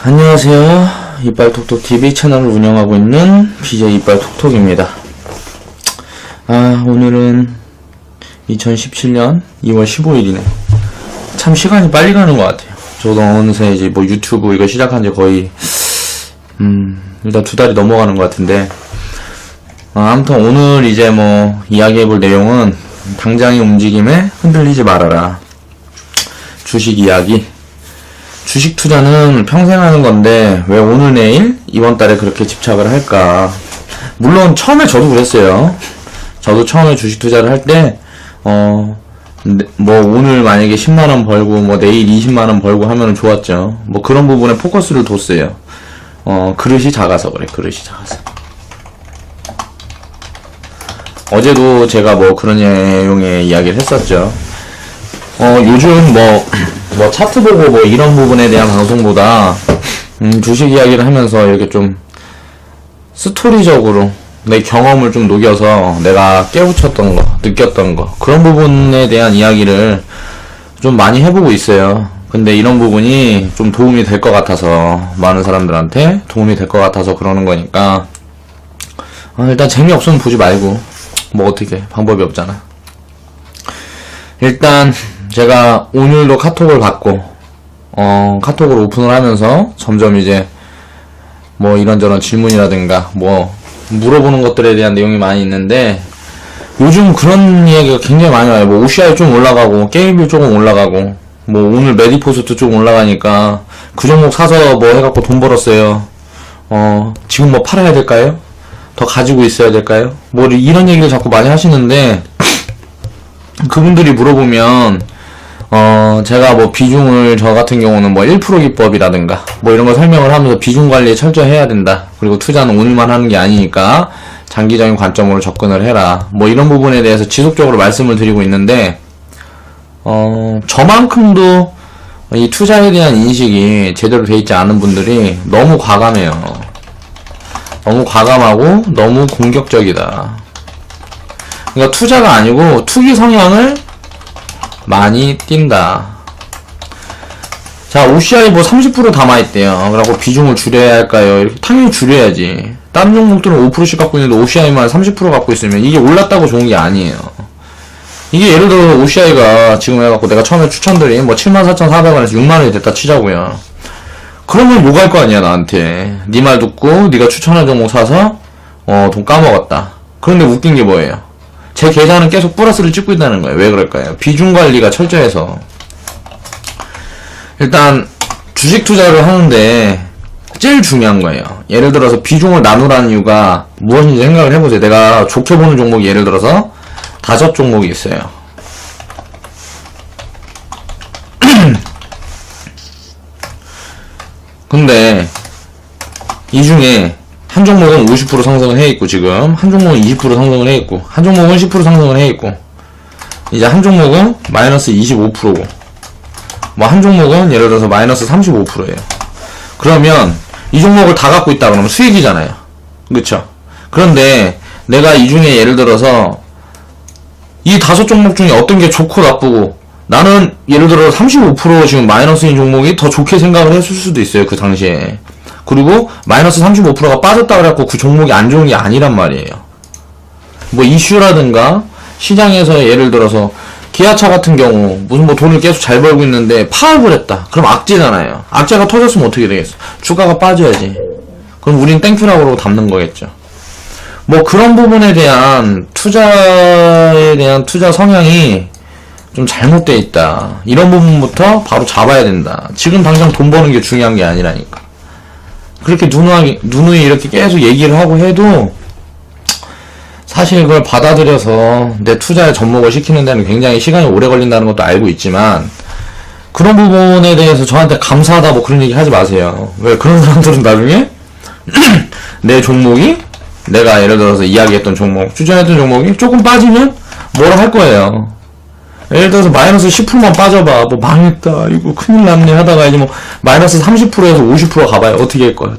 안녕하세요. 이빨톡톡TV 채널을 운영하고 있는 BJ 이빨톡톡입니다. 오늘은 2017년 2월 15일이네. 참 시간이 빨리 가는 것 같아요. 저도 어느새 이제 뭐 유튜브 이거 시작한 지 거의, 일단 2달이 넘어가는 것 같은데, 아무튼 오늘 이제 뭐 이야기해볼 내용은 당장의 움직임에 흔들리지 말아라. 주식 이야기. 주식 투자는 평생 하는 건데 왜 오늘 내일 이번 달에 그렇게 집착을 할까? 물론 처음에 저도 그랬어요. 저도 처음에 주식 투자를 할 때 뭐 오늘 만약에 10만원 벌고 뭐 내일 20만원 벌고 하면 좋았죠. 뭐 그런 부분에 포커스를 뒀어요. 그릇이 작아서 그래. 그릇이 작아서. 어제도 제가 뭐 그런 내용의 이야기를 했었죠. 요즘 뭐 차트 보고 뭐 이런 부분에 대한 방송보다 주식 이야기를 하면서 이렇게 좀 스토리적으로 내 경험을 좀 녹여서 내가 깨우쳤던 거, 느꼈던 거, 그런 부분에 대한 이야기를 좀 많이 해보고 있어요. 근데 이런 부분이 좀 도움이 될 것 같아서, 많은 사람들한테 도움이 될 것 같아서 그러는 거니까 일단 재미없으면 보지 말고 뭐 어떻게 방법이 없잖아. 일단 제가 오늘도 카톡을 받고 카톡을 오픈을 하면서 점점 이제 뭐 이런저런 질문이라든가 뭐 물어보는 것들에 대한 내용이 많이 있는데, 요즘 그런 이야기가 굉장히 많이 와요. 뭐 OCI 좀 올라가고 게임빌 조금 올라가고 뭐 오늘 메디포스트 좀 올라가니까 그 종목 사서 뭐 해갖고 돈 벌었어요. 지금 뭐 팔아야 될까요? 더 가지고 있어야 될까요? 뭐 이런 얘기를 자꾸 많이 하시는데, 그분들이 물어보면 제가 뭐 비중을, 저 같은 경우는 뭐 1% 기법이라든가 뭐 이런 거 설명을 하면서 비중 관리에 철저히 해야 된다. 그리고 투자는 오늘만 하는 게 아니니까 장기적인 관점으로 접근을 해라. 뭐 이런 부분에 대해서 지속적으로 말씀을 드리고 있는데, 저만큼도 이 투자에 대한 인식이 제대로 돼 있지 않은 분들이 너무 과감해요. 너무 과감하고 너무 공격적이다. 그러니까 투자가 아니고 투기 성향을 많이 띈다. 자, OCI 뭐 30% 담아있대요. 그래갖고 비중을 줄여야 할까요? 이렇게 당연히 줄여야지. 다른 종목들은 5%씩 갖고 있는데 OCI만 30% 갖고 있으면 이게 올랐다고 좋은 게 아니에요. 이게 예를 들어 OCI가 지금 해갖고 내가 처음에 추천드린 뭐 74,400원에서 6만원이 됐다 치자고요. 그러면 욕할 거 아니야, 나한테. 네 말 듣고 네가 추천한 종목 사서 돈 까먹었다. 그런데 웃긴 게 뭐예요? 제 계좌는 계속 플러스를 찍고 있다는 거예요. 왜 그럴까요? 비중 관리가 철저해서. 일단 주식 투자를 하는데 제일 중요한 거예요. 예를 들어서 비중을 나누라는 이유가 무엇인지 생각을 해보세요. 내가 좋게 보는 종목이 예를 들어서 5종목이 있어요. 근데 이 중에 한 종목은 50% 상승을 해있고, 지금 한 종목은 20% 상승을 해있고, 한 종목은 10% 상승을 해있고, 이제 한 종목은 마이너스 25%고, 뭐 한 종목은 예를 들어서 마이너스 35%예요. 그러면 이 종목을 다 갖고 있다 그러면 수익이잖아요. 그쵸? 그런데 내가 이 중에 예를 들어서 이 5종목 중에 어떤 게 좋고 나쁘고, 나는 예를 들어 35% 지금 마이너스인 종목이 더 좋게 생각을 했을 수도 있어요, 그 당시에. 그리고 마이너스 35%가 빠졌다 그래갖고 그 종목이 안 좋은 게 아니란 말이에요. 뭐 이슈라든가 시장에서 예를 들어서 기아차 같은 경우 무슨 뭐 돈을 계속 잘 벌고 있는데 파업을 했다. 그럼 악재잖아요. 악재가 터졌으면 어떻게 되겠어? 주가가 빠져야지. 그럼 우린 땡큐라고 그러고 담는 거겠죠. 뭐 그런 부분에 대한 투자에 대한 투자 성향이 좀 잘못되어 있다. 이런 부분부터 바로 잡아야 된다. 지금 당장 돈 버는 게 중요한 게 아니라니까. 그렇게 누누이 이렇게 계속 얘기를 하고 해도 사실 그걸 받아들여서 내 투자에 접목을 시키는 데는 굉장히 시간이 오래 걸린다는 것도 알고 있지만, 그런 부분에 대해서 저한테 감사하다 뭐 그런 얘기 하지 마세요. 왜 그런 사람들은 나중에 내 종목이, 내가 예를 들어서 이야기했던 종목, 추천했던 종목이 조금 빠지면 뭐라 할 거예요. 예를 들어서 마이너스 10%만 빠져봐. 뭐 망했다. 이거 큰일 났네 하다가 이제 뭐 마이너스 30%에서 50% 가봐요. 어떻게 할 거야?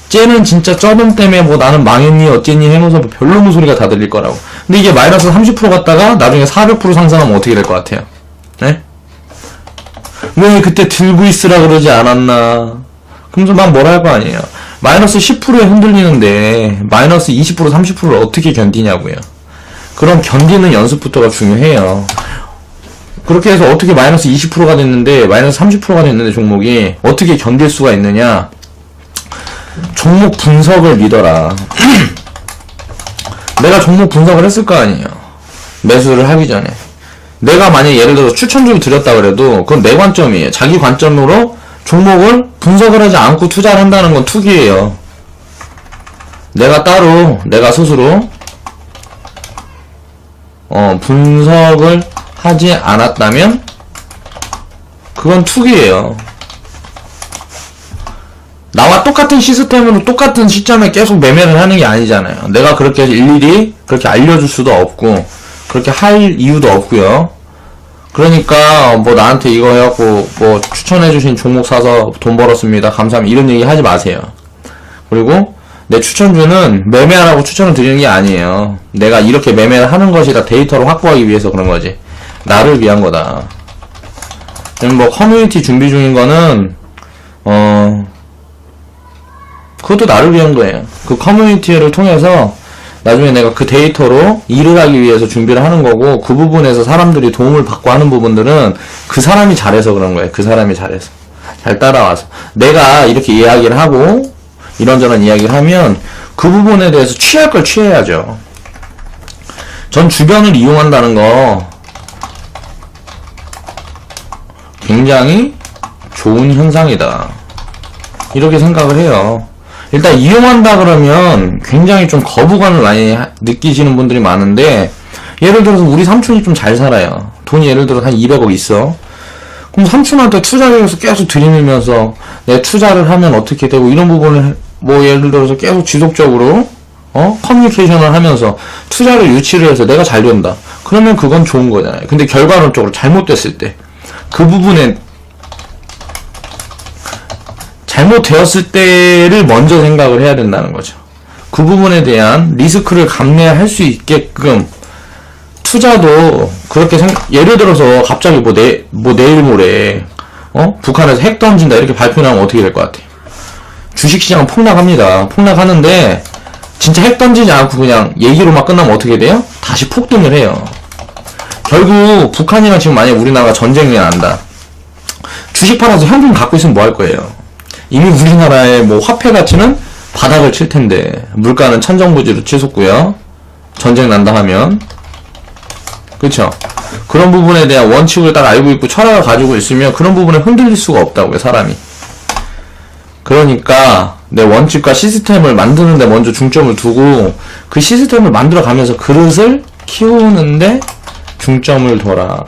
쟤는 진짜 저놈 때문에 뭐 나는 망했니 어쨌니 해놓으면서 뭐 별로무 소리가 다 들릴 거라고. 근데 이게 마이너스 30% 갔다가 나중에 400% 상승하면 어떻게 될 것 같아요? 네? 왜 그때 들고 있으라 그러지 않았나? 그러면서 막 뭐라 할 거 아니에요. 마이너스 10%에 흔들리는데 마이너스 20% 30%를 어떻게 견디냐고요. 그럼 견디는 연습부터가 중요해요. 그렇게 해서 어떻게 마이너스 20%가 됐는데 마이너스 30%가 됐는데 종목이 어떻게 견딜 수가 있느냐. 종목 분석을 믿어라. 내가 종목 분석을 했을 거 아니에요. 매수를 하기 전에. 내가 만약에 예를 들어서 추천주를 드렸다 그래도 그건 내 관점이에요. 자기 관점으로 종목을 분석을 하지 않고 투자를 한다는 건 투기예요. 내가 스스로 분석을 하지 않았다면 그건 투기예요. 나와 똑같은 시스템으로 똑같은 시점에 계속 매매를 하는 게 아니잖아요. 내가 그렇게 일일이 그렇게 알려줄 수도 없고 그렇게 할 이유도 없고요. 그러니까 뭐 나한테 이거 해갖고 뭐 추천해주신 종목 사서 돈 벌었습니다 감사합니다 이런 얘기 하지 마세요. 그리고 내 추천주는 매매하라고 추천을 드리는 게 아니에요. 내가 이렇게 매매를 하는 것이다 데이터를 확보하기 위해서 그런 거지. 나를 위한 거다. 뭐 커뮤니티 준비 중인 거는 그것도 나를 위한 거예요. 그 커뮤니티를 통해서 나중에 내가 그 데이터로 일을 하기 위해서 준비를 하는 거고, 그 부분에서 사람들이 도움을 받고 하는 부분들은 그 사람이 잘해서 그런 거예요. 그 사람이 잘해서. 잘 따라와서. 내가 이렇게 이야기를 하고 이런저런 이야기를 하면 그 부분에 대해서 취할 걸 취해야죠. 전 주변을 이용한다는 거 굉장히 좋은 현상이다. 이렇게 생각을 해요. 일단 이용한다 그러면 굉장히 좀 거부감을 많이 느끼시는 분들이 많은데, 예를 들어서 우리 삼촌이 좀 잘 살아요. 돈이 예를 들어서 한 200억 있어. 그럼 삼촌한테 투자를 해서 계속 들이밀면서 내 투자를 하면 어떻게 되고 이런 부분을 뭐 예를 들어서 계속 지속적으로 커뮤니케이션을 하면서 투자를 유치를 해서 내가 잘 된다. 그러면 그건 좋은 거잖아요. 근데 결과론적으로 잘못됐을 때 그 부분에 잘못되었을 때를 먼저 생각을 해야 된다는 거죠. 그 부분에 대한 리스크를 감내할 수 있게끔 투자도 그렇게 예를 들어서 갑자기 내일 모레 북한에서 핵 던진다 이렇게 발표나면 어떻게 될 것 같아요? 주식시장은 폭락합니다. 폭락하는데 진짜 핵 던지지 않고 그냥 얘기로만 끝나면 어떻게 돼요? 다시 폭등을 해요. 결국 북한이랑 지금 만약 우리나라가 전쟁이 난다. 주식 팔아서 현금 갖고 있으면 뭐 할 거예요? 이미 우리나라의 뭐 화폐 가치는 바닥을 칠 텐데, 물가는 천정부지로 치솟고요. 전쟁 난다 하면. 그쵸? 그런 부분에 대한 원칙을 딱 알고 있고 철학을 가지고 있으면 그런 부분에 흔들릴 수가 없다고요, 사람이. 그러니까 내 원칙과 시스템을 만드는데 먼저 중점을 두고 그 시스템을 만들어 가면서 그릇을 키우는데 중점을 둬라.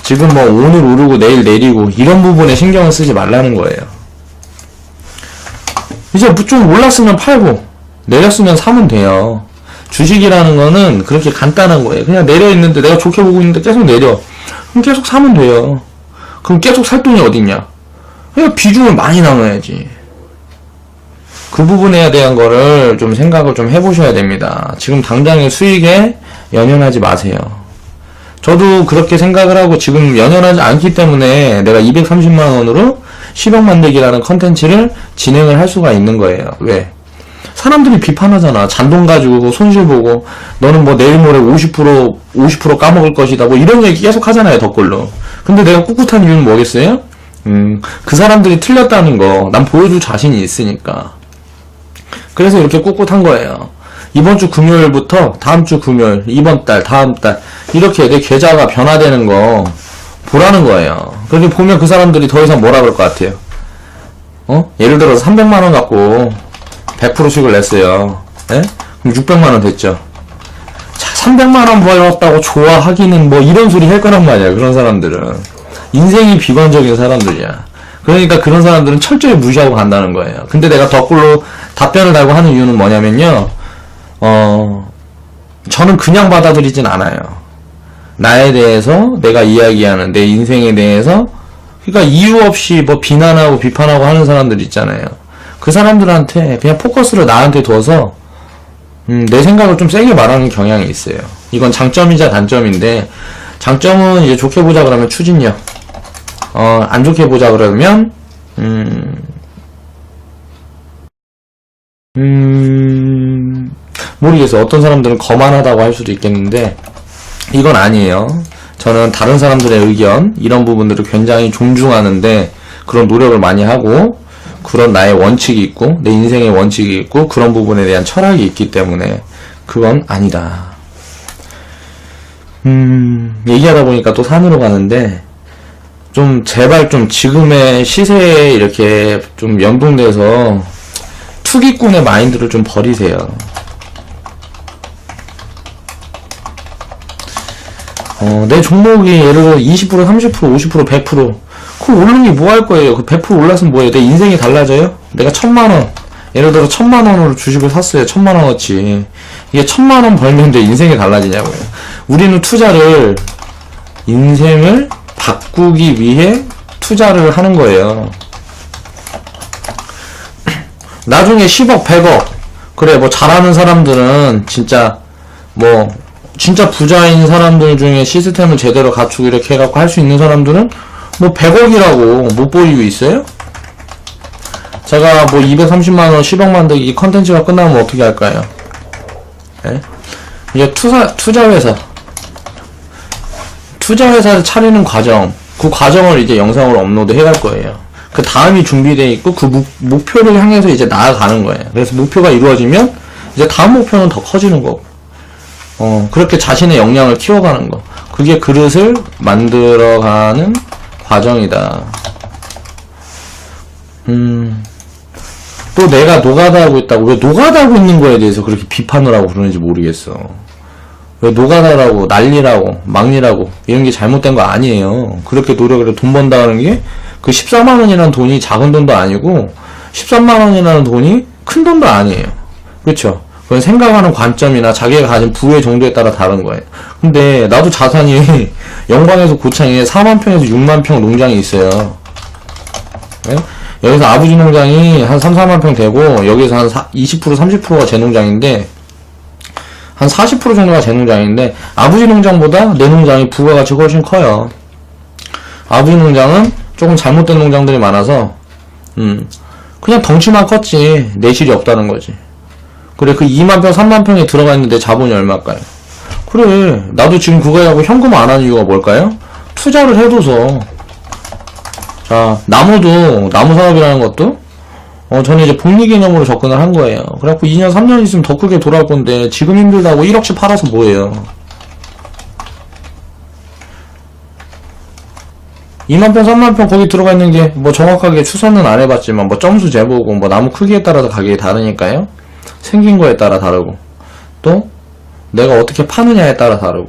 지금 뭐 오늘 오르고 내일 내리고 이런 부분에 신경을 쓰지 말라는 거예요. 이제 좀 올랐으면 팔고 내렸으면 사면 돼요. 주식이라는 거는 그렇게 간단한 거예요. 그냥 내려있는데 내가 좋게 보고 있는데 계속 내려. 그럼 계속 사면 돼요. 그럼 계속 살 돈이 어딨냐? 그냥 비중을 많이 나눠야지. 그 부분에 대한 거를 좀 생각을 좀 해보셔야 됩니다. 지금 당장의 수익에 연연하지 마세요. 저도 그렇게 생각을 하고 지금 연연하지 않기 때문에 내가 230만원으로 10억 만들기라는 컨텐츠를 진행을 할 수가 있는 거예요. 왜? 사람들이 비판하잖아. 잔돈 가지고 손실 보고 너는 뭐 내일 모레 50% 까먹을 것이다 뭐 이런 얘기 계속 하잖아요, 덧글로. 근데 내가 꿋꿋한 이유는 뭐겠어요? 그 사람들이 틀렸다는 거 난 보여줄 자신이 있으니까. 그래서 이렇게 꿋꿋한 거예요. 이번 주 금요일부터 다음 주 금요일, 이번 달, 다음 달 이렇게 내 계좌가 변화되는 거 보라는 거예요. 그렇게 보면 그 사람들이 더 이상 뭐라 그럴 것 같아요? 예를 들어서 300만원 갖고 100%씩을 냈어요. 예? 그럼 600만원 됐죠. 자, 300만원 벌었다고 좋아하기는 뭐 이런 소리 할 거란 말이야, 그런 사람들은. 인생이 비관적인 사람들이야. 그러니까 그런 사람들은 철저히 무시하고 간다는 거예요. 근데 내가 덧글로 답변을 달고 하는 이유는 뭐냐면요. 저는 그냥 받아들이진 않아요. 나에 대해서 내가 이야기하는 내 인생에 대해서, 그러니까 이유 없이 뭐 비난하고 비판하고 하는 사람들 있잖아요. 그 사람들한테 그냥 포커스를 나한테 둬서 내 생각을 좀 세게 말하는 경향이 있어요. 이건 장점이자 단점인데, 장점은 이제 좋게 보자 그러면 추진력. 안 좋게 보자 그러면, 모르겠어. 어떤 사람들은 거만하다고 할 수도 있겠는데, 이건 아니에요. 저는 다른 사람들의 의견, 이런 부분들을 굉장히 존중하는데, 그런 노력을 많이 하고, 그런 나의 원칙이 있고, 내 인생의 원칙이 있고, 그런 부분에 대한 철학이 있기 때문에, 그건 아니다. 얘기하다 보니까 또 산으로 가는데, 좀, 제발 좀 지금의 시세에 이렇게 좀 연동돼서, 투기꾼의 마인드를 좀 버리세요. 내 종목이 예를 들어 20%, 30%, 50%, 100%. 그거 오르니 뭐 할 거예요? 그 100% 올랐으면 뭐예요? 내 인생이 달라져요? 내가 1000만원. 예를 들어 1000만원으로 주식을 샀어요. 1000만원어치. 이게 1000만원 벌면 내 인생이 달라지냐고요. 우리는 투자를, 인생을 바꾸기 위해 투자를 하는 거예요. 나중에 10억, 100억. 그래, 뭐 잘하는 사람들은 진짜, 진짜 부자인 사람들 중에 시스템을 제대로 갖추고 이렇게 해갖고 할 수 있는 사람들은 뭐 100억이라고 못 보이고 있어요? 제가 뭐 230만원 10억 만들기 컨텐츠가 끝나면 어떻게 할까요? 네? 이제 투자회사를 차리는 과정, 그 과정을 이제 영상으로 업로드 해갈 거예요. 그 다음이 준비되어 있고 그 목표를 향해서 이제 나아가는 거예요. 그래서 목표가 이루어지면 이제 다음 목표는 더 커지는 거고. 그렇게 자신의 역량을 키워가는 거. 그게 그릇을 만들어가는 과정이다. 또 내가 노가다하고 있다고, 왜 노가다하고 있는 거에 대해서 그렇게 비판을 하고 그러는지 모르겠어. 왜 노가다라고, 난리라고, 막리라고, 이런 게 잘못된 거 아니에요. 그렇게 노력을 해서 돈 번다는 게, 그 14만원이라는 돈이 작은 돈도 아니고, 13만원이라는 돈이 큰 돈도 아니에요. 그렇죠? 그건 생각하는 관점이나 자기가 가진 부의 정도에 따라 다른 거예요. 근데 나도 자산이 영광에서 고창에 4만 평에서 6만 평 농장이 있어요. 네? 여기서 아버지 농장이 한 3, 4만 평 되고 여기서 한 20%, 30%가 제 농장인데 한 40% 정도가 제 농장인데 아버지 농장보다 내 농장이 부가가치가 훨씬 커요. 아버지 농장은 조금 잘못된 농장들이 많아서 그냥 덩치만 컸지 내실이 없다는 거지. 그래, 그 2만 평, 3만 평에 들어가 있는데 자본이 얼마일까요? 그래, 나도 지금 그거 하고 현금 안 하는 이유가 뭘까요? 투자를 해둬서. 자, 나무 사업이라는 것도, 저는 이제 복리 개념으로 접근을 한 거예요. 그래갖고 2년, 3년 있으면 더 크게 돌아올 건데, 지금 힘들다고 1억씩 팔아서 뭐예요? 2만 평, 3만 평 거기 들어가 있는 게, 뭐 정확하게 추산은 안 해봤지만, 뭐 점수 재보고, 뭐 나무 크기에 따라서 가격이 다르니까요. 생긴 거에 따라 다르고 또 내가 어떻게 파느냐에 따라 다르고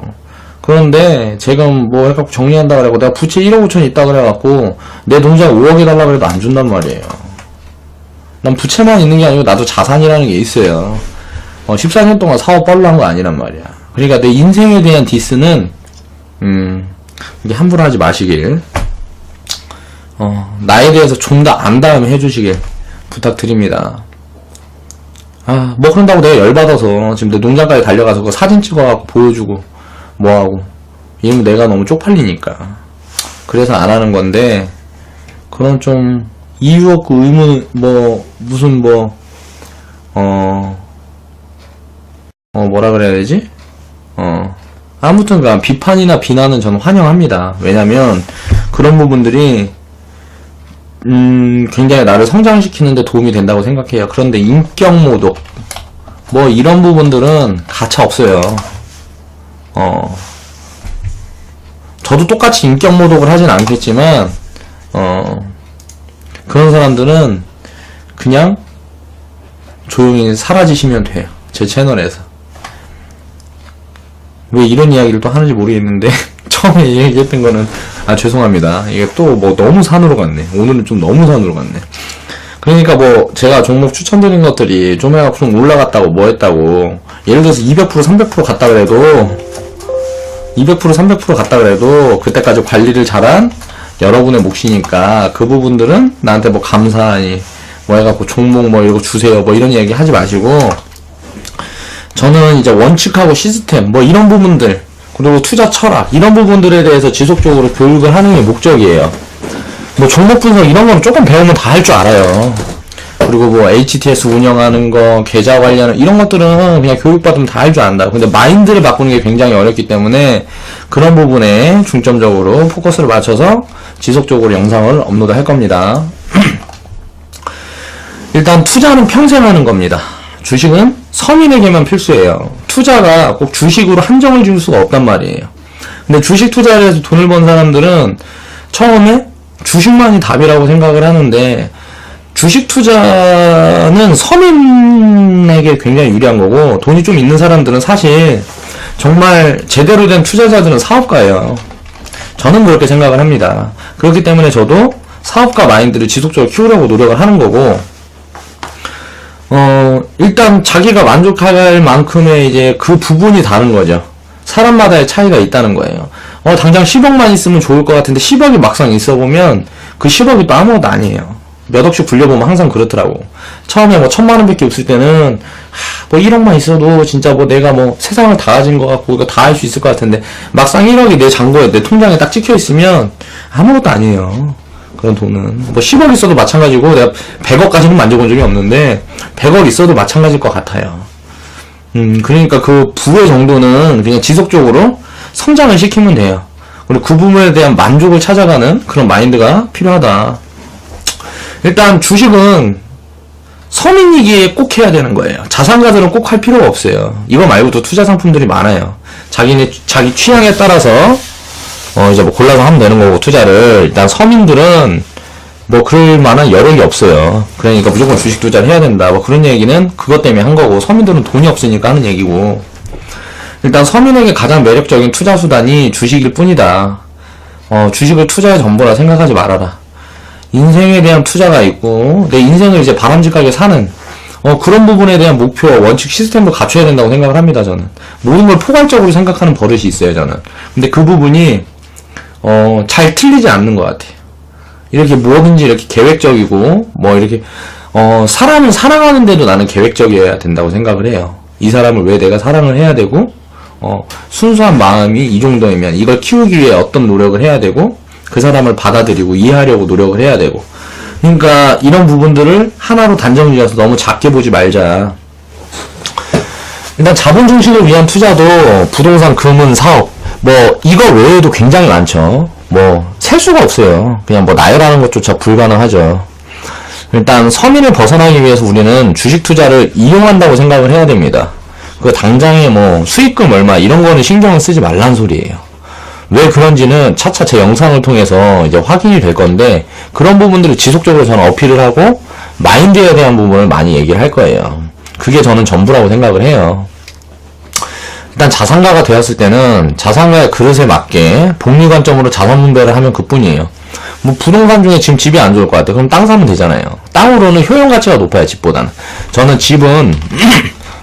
그런데 지금 뭐 해갖고 정리한다 그래갖고 내가 부채 1억 5천 있다 그래갖고 내 농장 5억 해달라 그래도 안 준단 말이에요. 난 부채만 있는 게 아니고 나도 자산이라는 게 있어요. 14년 동안 사업 뻘로 한 거 아니란 말이야. 그러니까 내 인생에 대한 디스는 이게 함부로 하지 마시길 나에 대해서 좀 더 안 다음에 해주시길 부탁드립니다. 뭐 그런다고 내가 열받아서 지금 내 농장까지 달려가서 그거 사진 찍어갖고 보여주고 뭐하고 이러면 내가 너무 쪽팔리니까 그래서 안 하는 건데 그런 좀 이유 없고 의문 무슨 뭐라 그래야 되지? 아무튼 비판이나 비난은 저는 환영합니다. 왜냐면 그런 부분들이 굉장히 나를 성장시키는데 도움이 된다고 생각해요. 그런데 인격모독, 이런 부분들은 가차 없어요. 저도 똑같이 인격모독을 하진 않겠지만, 그런 사람들은 그냥 조용히 사라지시면 돼요. 제 채널에서. 왜 이런 이야기를 또 하는지 모르겠는데, 처음에 얘기했던 거는, 죄송합니다. 이게 또 너무 산으로 갔네. 오늘은 좀 너무 산으로 갔네. 그러니까 제가 종목 추천드린 것들이 좀 해갖고 좀 올라갔다고 뭐 했다고. 예를 들어서 200%, 300% 갔다 그래도, 200%, 300% 갔다 그래도, 그때까지 관리를 잘한 여러분의 몫이니까, 그 부분들은 나한테 감사하니, 해갖고 종목 이거 주세요. 이런 이야기 하지 마시고, 저는 이제 원칙하고 시스템, 이런 부분들, 그리고 투자 철학 이런 부분들에 대해서 지속적으로 교육을 하는 게 목적이에요. 뭐 종목 분석 이런 거는 조금 배우면 다 할 줄 알아요. 그리고 뭐 HTS 운영하는 거, 계좌 관련 이런 것들은 그냥 교육받으면 다 할 줄 안다. 근데 마인드를 바꾸는 게 굉장히 어렵기 때문에 그런 부분에 중점적으로 포커스를 맞춰서 지속적으로 영상을 업로드 할 겁니다. 일단 투자는 평생 하는 겁니다. 주식은 서민에게만 필수예요. 투자가 꼭 주식으로 한정을 지을 수가 없단 말이에요. 근데 주식 투자를 해서 돈을 번 사람들은 처음에 주식만이 답이라고 생각을 하는데 주식 투자는 서민에게 굉장히 유리한 거고 돈이 좀 있는 사람들은 사실 정말 제대로 된 투자자들은 사업가예요. 저는 그렇게 생각을 합니다. 그렇기 때문에 저도 사업가 마인드를 지속적으로 키우려고 노력을 하는 거고 일단 자기가 만족할 만큼의 이제 그 부분이 다른 거죠. 사람마다의 차이가 있다는 거예요. 당장 10억만 있으면 좋을 것 같은데 10억이 막상 있어 보면 그 10억이 또 아무것도 아니에요. 몇 억씩 굴려보면 항상 그렇더라고. 처음에 뭐 1000만 원밖에 없을 때는 뭐 1억만 있어도 진짜 뭐 내가 뭐 세상을 다 가진 것 같고 이거 다 할 수 있을 것 같은데 막상 1억이 내 잔고에 내 통장에 딱 찍혀 있으면 아무것도 아니에요. 그런 돈은 뭐 10억 있어도 마찬가지고 내가 100억까지는 만져본 적이 없는데 100억 있어도 마찬가지일 것 같아요. 그러니까 그 부의 정도는 그냥 지속적으로 성장을 시키면 돼요. 그리고 그 부분에 대한 만족을 찾아가는 그런 마인드가 필요하다. 일단 주식은 서민이기에 꼭 해야 되는 거예요. 자산가들은 꼭 할 필요가 없어요. 이거 말고도 투자 상품들이 많아요. 자기 취향에 따라서 이제 뭐 골라서 하면 되는 거고 투자를 일단 서민들은 뭐 그럴 만한 여력이 없어요. 그러니까 무조건 주식 투자를 해야 된다. 뭐 그런 얘기는 그것 때문에 한 거고 서민들은 돈이 없으니까 하는 얘기고 일단 서민에게 가장 매력적인 투자 수단이 주식일 뿐이다. 주식을 투자의 전부라 생각하지 말아라. 인생에 대한 투자가 있고 내 인생을 이제 바람직하게 사는 그런 부분에 대한 목표, 원칙, 시스템도 갖춰야 된다고 생각을 합니다. 저는 모든 걸 포괄적으로 생각하는 버릇이 있어요. 저는 근데 그 부분이 잘 틀리지 않는 것 같아요. 이렇게 뭐든지 이렇게 계획적이고 뭐 이렇게 사람을 사랑하는데도 나는 계획적이어야 된다고 생각을 해요. 이 사람을 왜 내가 사랑을 해야 되고 순수한 마음이 이 정도이면 이걸 키우기 위해 어떤 노력을 해야 되고 그 사람을 받아들이고 이해하려고 노력을 해야 되고 그러니까 이런 부분들을 하나로 단정 지어서 너무 작게 보지 말자. 일단 자본 증식을 위한 투자도 부동산, 금은, 사업 뭐 이거 외에도 굉장히 많죠. 뭐 셀 수가 없어요. 그냥 뭐 나열하는 것조차 불가능하죠. 일단 서민을 벗어나기 위해서 우리는 주식 투자를 이용한다고 생각을 해야 됩니다. 그 당장에 뭐 수익금 얼마 이런 거는 신경을 쓰지 말란 소리예요. 왜 그런지는 차차 제 영상을 통해서 이제 확인이 될 건데 그런 부분들을 지속적으로 저는 어필을 하고 마인드에 대한 부분을 많이 얘기를 할 거예요. 그게 저는 전부라고 생각을 해요. 일단 자산가가 되었을 때는 자산가의 그릇에 맞게 복리 관점으로 자산 분배를 하면 그뿐이에요. 뭐 부동산 중에 지금 집이 안 좋을 것 같아. 그럼 땅 사면 되잖아요. 땅으로는 효용 가치가 높아요. 집보다는. 저는 집은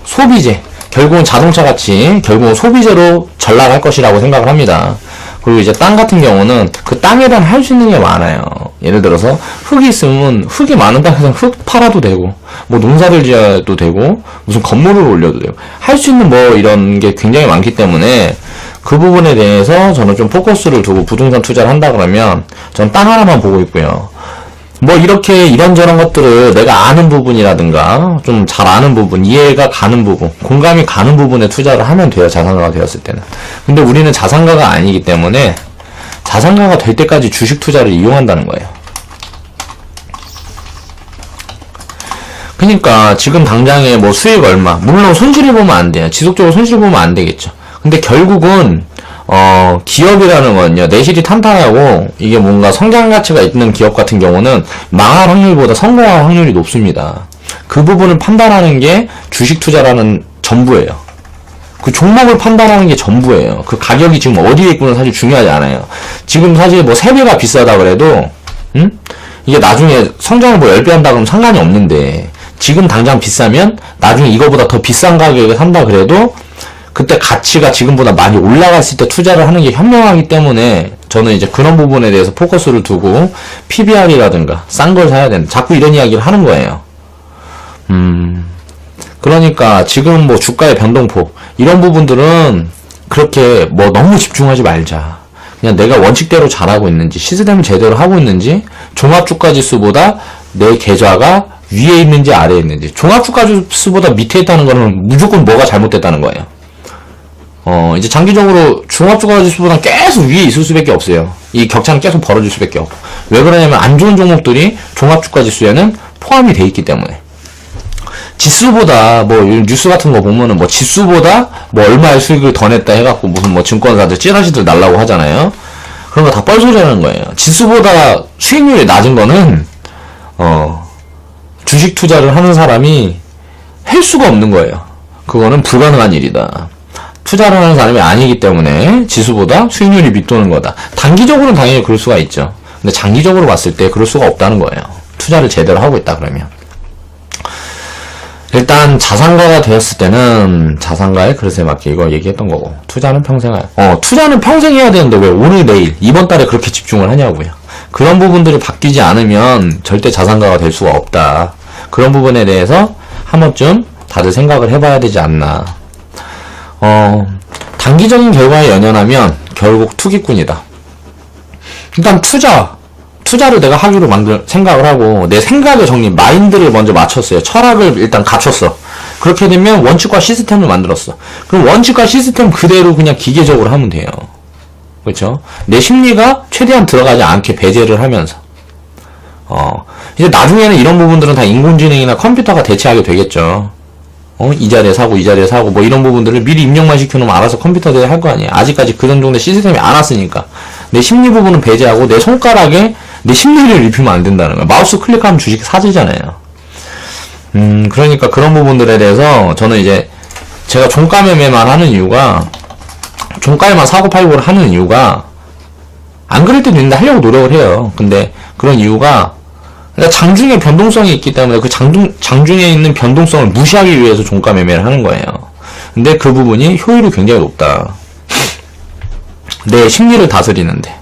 소비재, 결국은 자동차 같이 결국은 소비재로 전락할 것이라고 생각을 합니다. 그리고 이제 땅 같은 경우는 그 땅에 대한 할 수 있는 게 많아요. 예를 들어서 흙이 있으면 흙이 많은 땅에서는 흙 팔아도 되고 뭐 농사를 지어도 되고 무슨 건물을 올려도 되고 할 수 있는 뭐 이런 게 굉장히 많기 때문에 그 부분에 대해서 저는 좀 포커스를 두고 부동산 투자를 한다 그러면 전 땅 하나만 보고 있고요. 뭐 이렇게 이런저런 것들을 내가 아는 부분이라든가 좀 잘 아는 부분, 이해가 가는 부분, 공감이 가는 부분에 투자를 하면 돼요. 자산가가 되었을 때는. 근데 우리는 자산가가 아니기 때문에 자산가가 될 때까지 주식 투자를 이용한다는 거예요. 그러니까 지금 당장에 뭐 수익 얼마, 물론 손실을 보면 안 돼요. 지속적으로 손실 보면 안 되겠죠. 근데 결국은 기업이라는 건요, 내실이 탄탄하고, 이게 뭔가 성장 가치가 있는 기업 같은 경우는 망할 확률보다 성공할 확률이 높습니다. 그 부분을 판단하는 게 주식 투자라는 전부예요. 그 종목을 판단하는 게 전부예요. 그 가격이 지금 어디에 있구는 사실 중요하지 않아요. 지금 사실 뭐 3배가 비싸다 그래도, 이게 나중에 성장을 뭐 10배 한다 그러면 상관이 없는데, 지금 당장 비싸면 나중에 이거보다 더 비싼 가격에 산다 그래도, 그때 가치가 지금보다 많이 올라갔을 때 투자를 하는 게 현명하기 때문에 저는 이제 그런 부분에 대해서 포커스를 두고 PBR이라든가 싼 걸 사야 된다. 자꾸 이런 이야기를 하는 거예요. 그러니까 지금 뭐 주가의 변동폭 이런 부분들은 그렇게 뭐 너무 집중하지 말자. 그냥 내가 원칙대로 잘하고 있는지, 시스템을 제대로 하고 있는지, 종합주가지수보다 내 계좌가 위에 있는지 아래에 있는지. 종합주가지수보다 밑에 있다는 거는 무조건 뭐가 잘못됐다는 거예요. 이제 장기적으로 종합주가지수보다 계속 위에 있을 수밖에 없어요. 이 격차는 계속 벌어질 수밖에 없고. 왜 그러냐면 안 좋은 종목들이 종합주가지수에는 포함이 돼 있기 때문에. 지수보다 뭐 뉴스 같은 거 보면은 뭐 지수보다 뭐 얼마의 수익을 더 냈다 해갖고 무슨 뭐 증권사들 찌라시들 날라고 하잖아요. 그런 거 다 뻘소리라는 거예요. 지수보다 수익률이 낮은 거는 주식 투자를 하는 사람이 할 수가 없는 거예요. 그거는 불가능한 일이다. 투자를 하는 사람이 아니기 때문에 지수보다 수익률이 밑도는 거다. 단기적으로는 당연히 그럴 수가 있죠. 근데 장기적으로 봤을 때 그럴 수가 없다는 거예요. 투자를 제대로 하고 있다 그러면. 일단 자산가가 되었을 때는 자산가의 그릇에 맞게 이거 얘기했던 거고, 투자는 평생 투자는 평생 해야 되는데 왜 오늘 내일 이번 달에 그렇게 집중을 하냐고요. 그런 부분들이 바뀌지 않으면 절대 자산가가 될 수가 없다. 그런 부분에 대해서 한 번쯤 다들 생각을 해봐야 되지 않나. 단기적인 결과에 연연하면 결국 투기꾼이다. 일단 투자를 내가 하기로 생각을 하고, 내 생각의 정리, 마인드를 먼저 맞췄어요. 철학을 일단 갖췄어. 그렇게 되면 원칙과 시스템을 만들었어. 그럼 원칙과 시스템 그대로 그냥 기계적으로 하면 돼요. 그렇죠? 내 심리가 최대한 들어가지 않게 배제를 하면서. 이제 나중에는 이런 부분들은 다 인공지능이나 컴퓨터가 대체하게 되겠죠. 이 자리에 사고, 이 자리에 사고, 뭐 이런 부분들을 미리 입력만 시켜놓으면 알아서 컴퓨터들이 할 거 아니에요. 아직까지 그런 정도의 시스템이 안 왔으니까. 내 심리 부분은 배제하고, 내 손가락에 내 심리를 입히면 안 된다는 거예요. 마우스 클릭하면 주식 사지잖아요. 그러니까 그런 부분들에 대해서 저는 이제 제가 종가 매매만 하는 이유가, 종가에만 사고 팔고를 하는 이유가, 안 그럴 때도 있는데 하려고 노력을 해요. 근데 그런 이유가, 그러니까 장중에 변동성이 있기 때문에 그 장중에 있는 변동성을 무시하기 위해서 종가 매매를 하는 거예요. 근데 그 부분이 효율이 굉장히 높다. 내 심리를 다스리는데.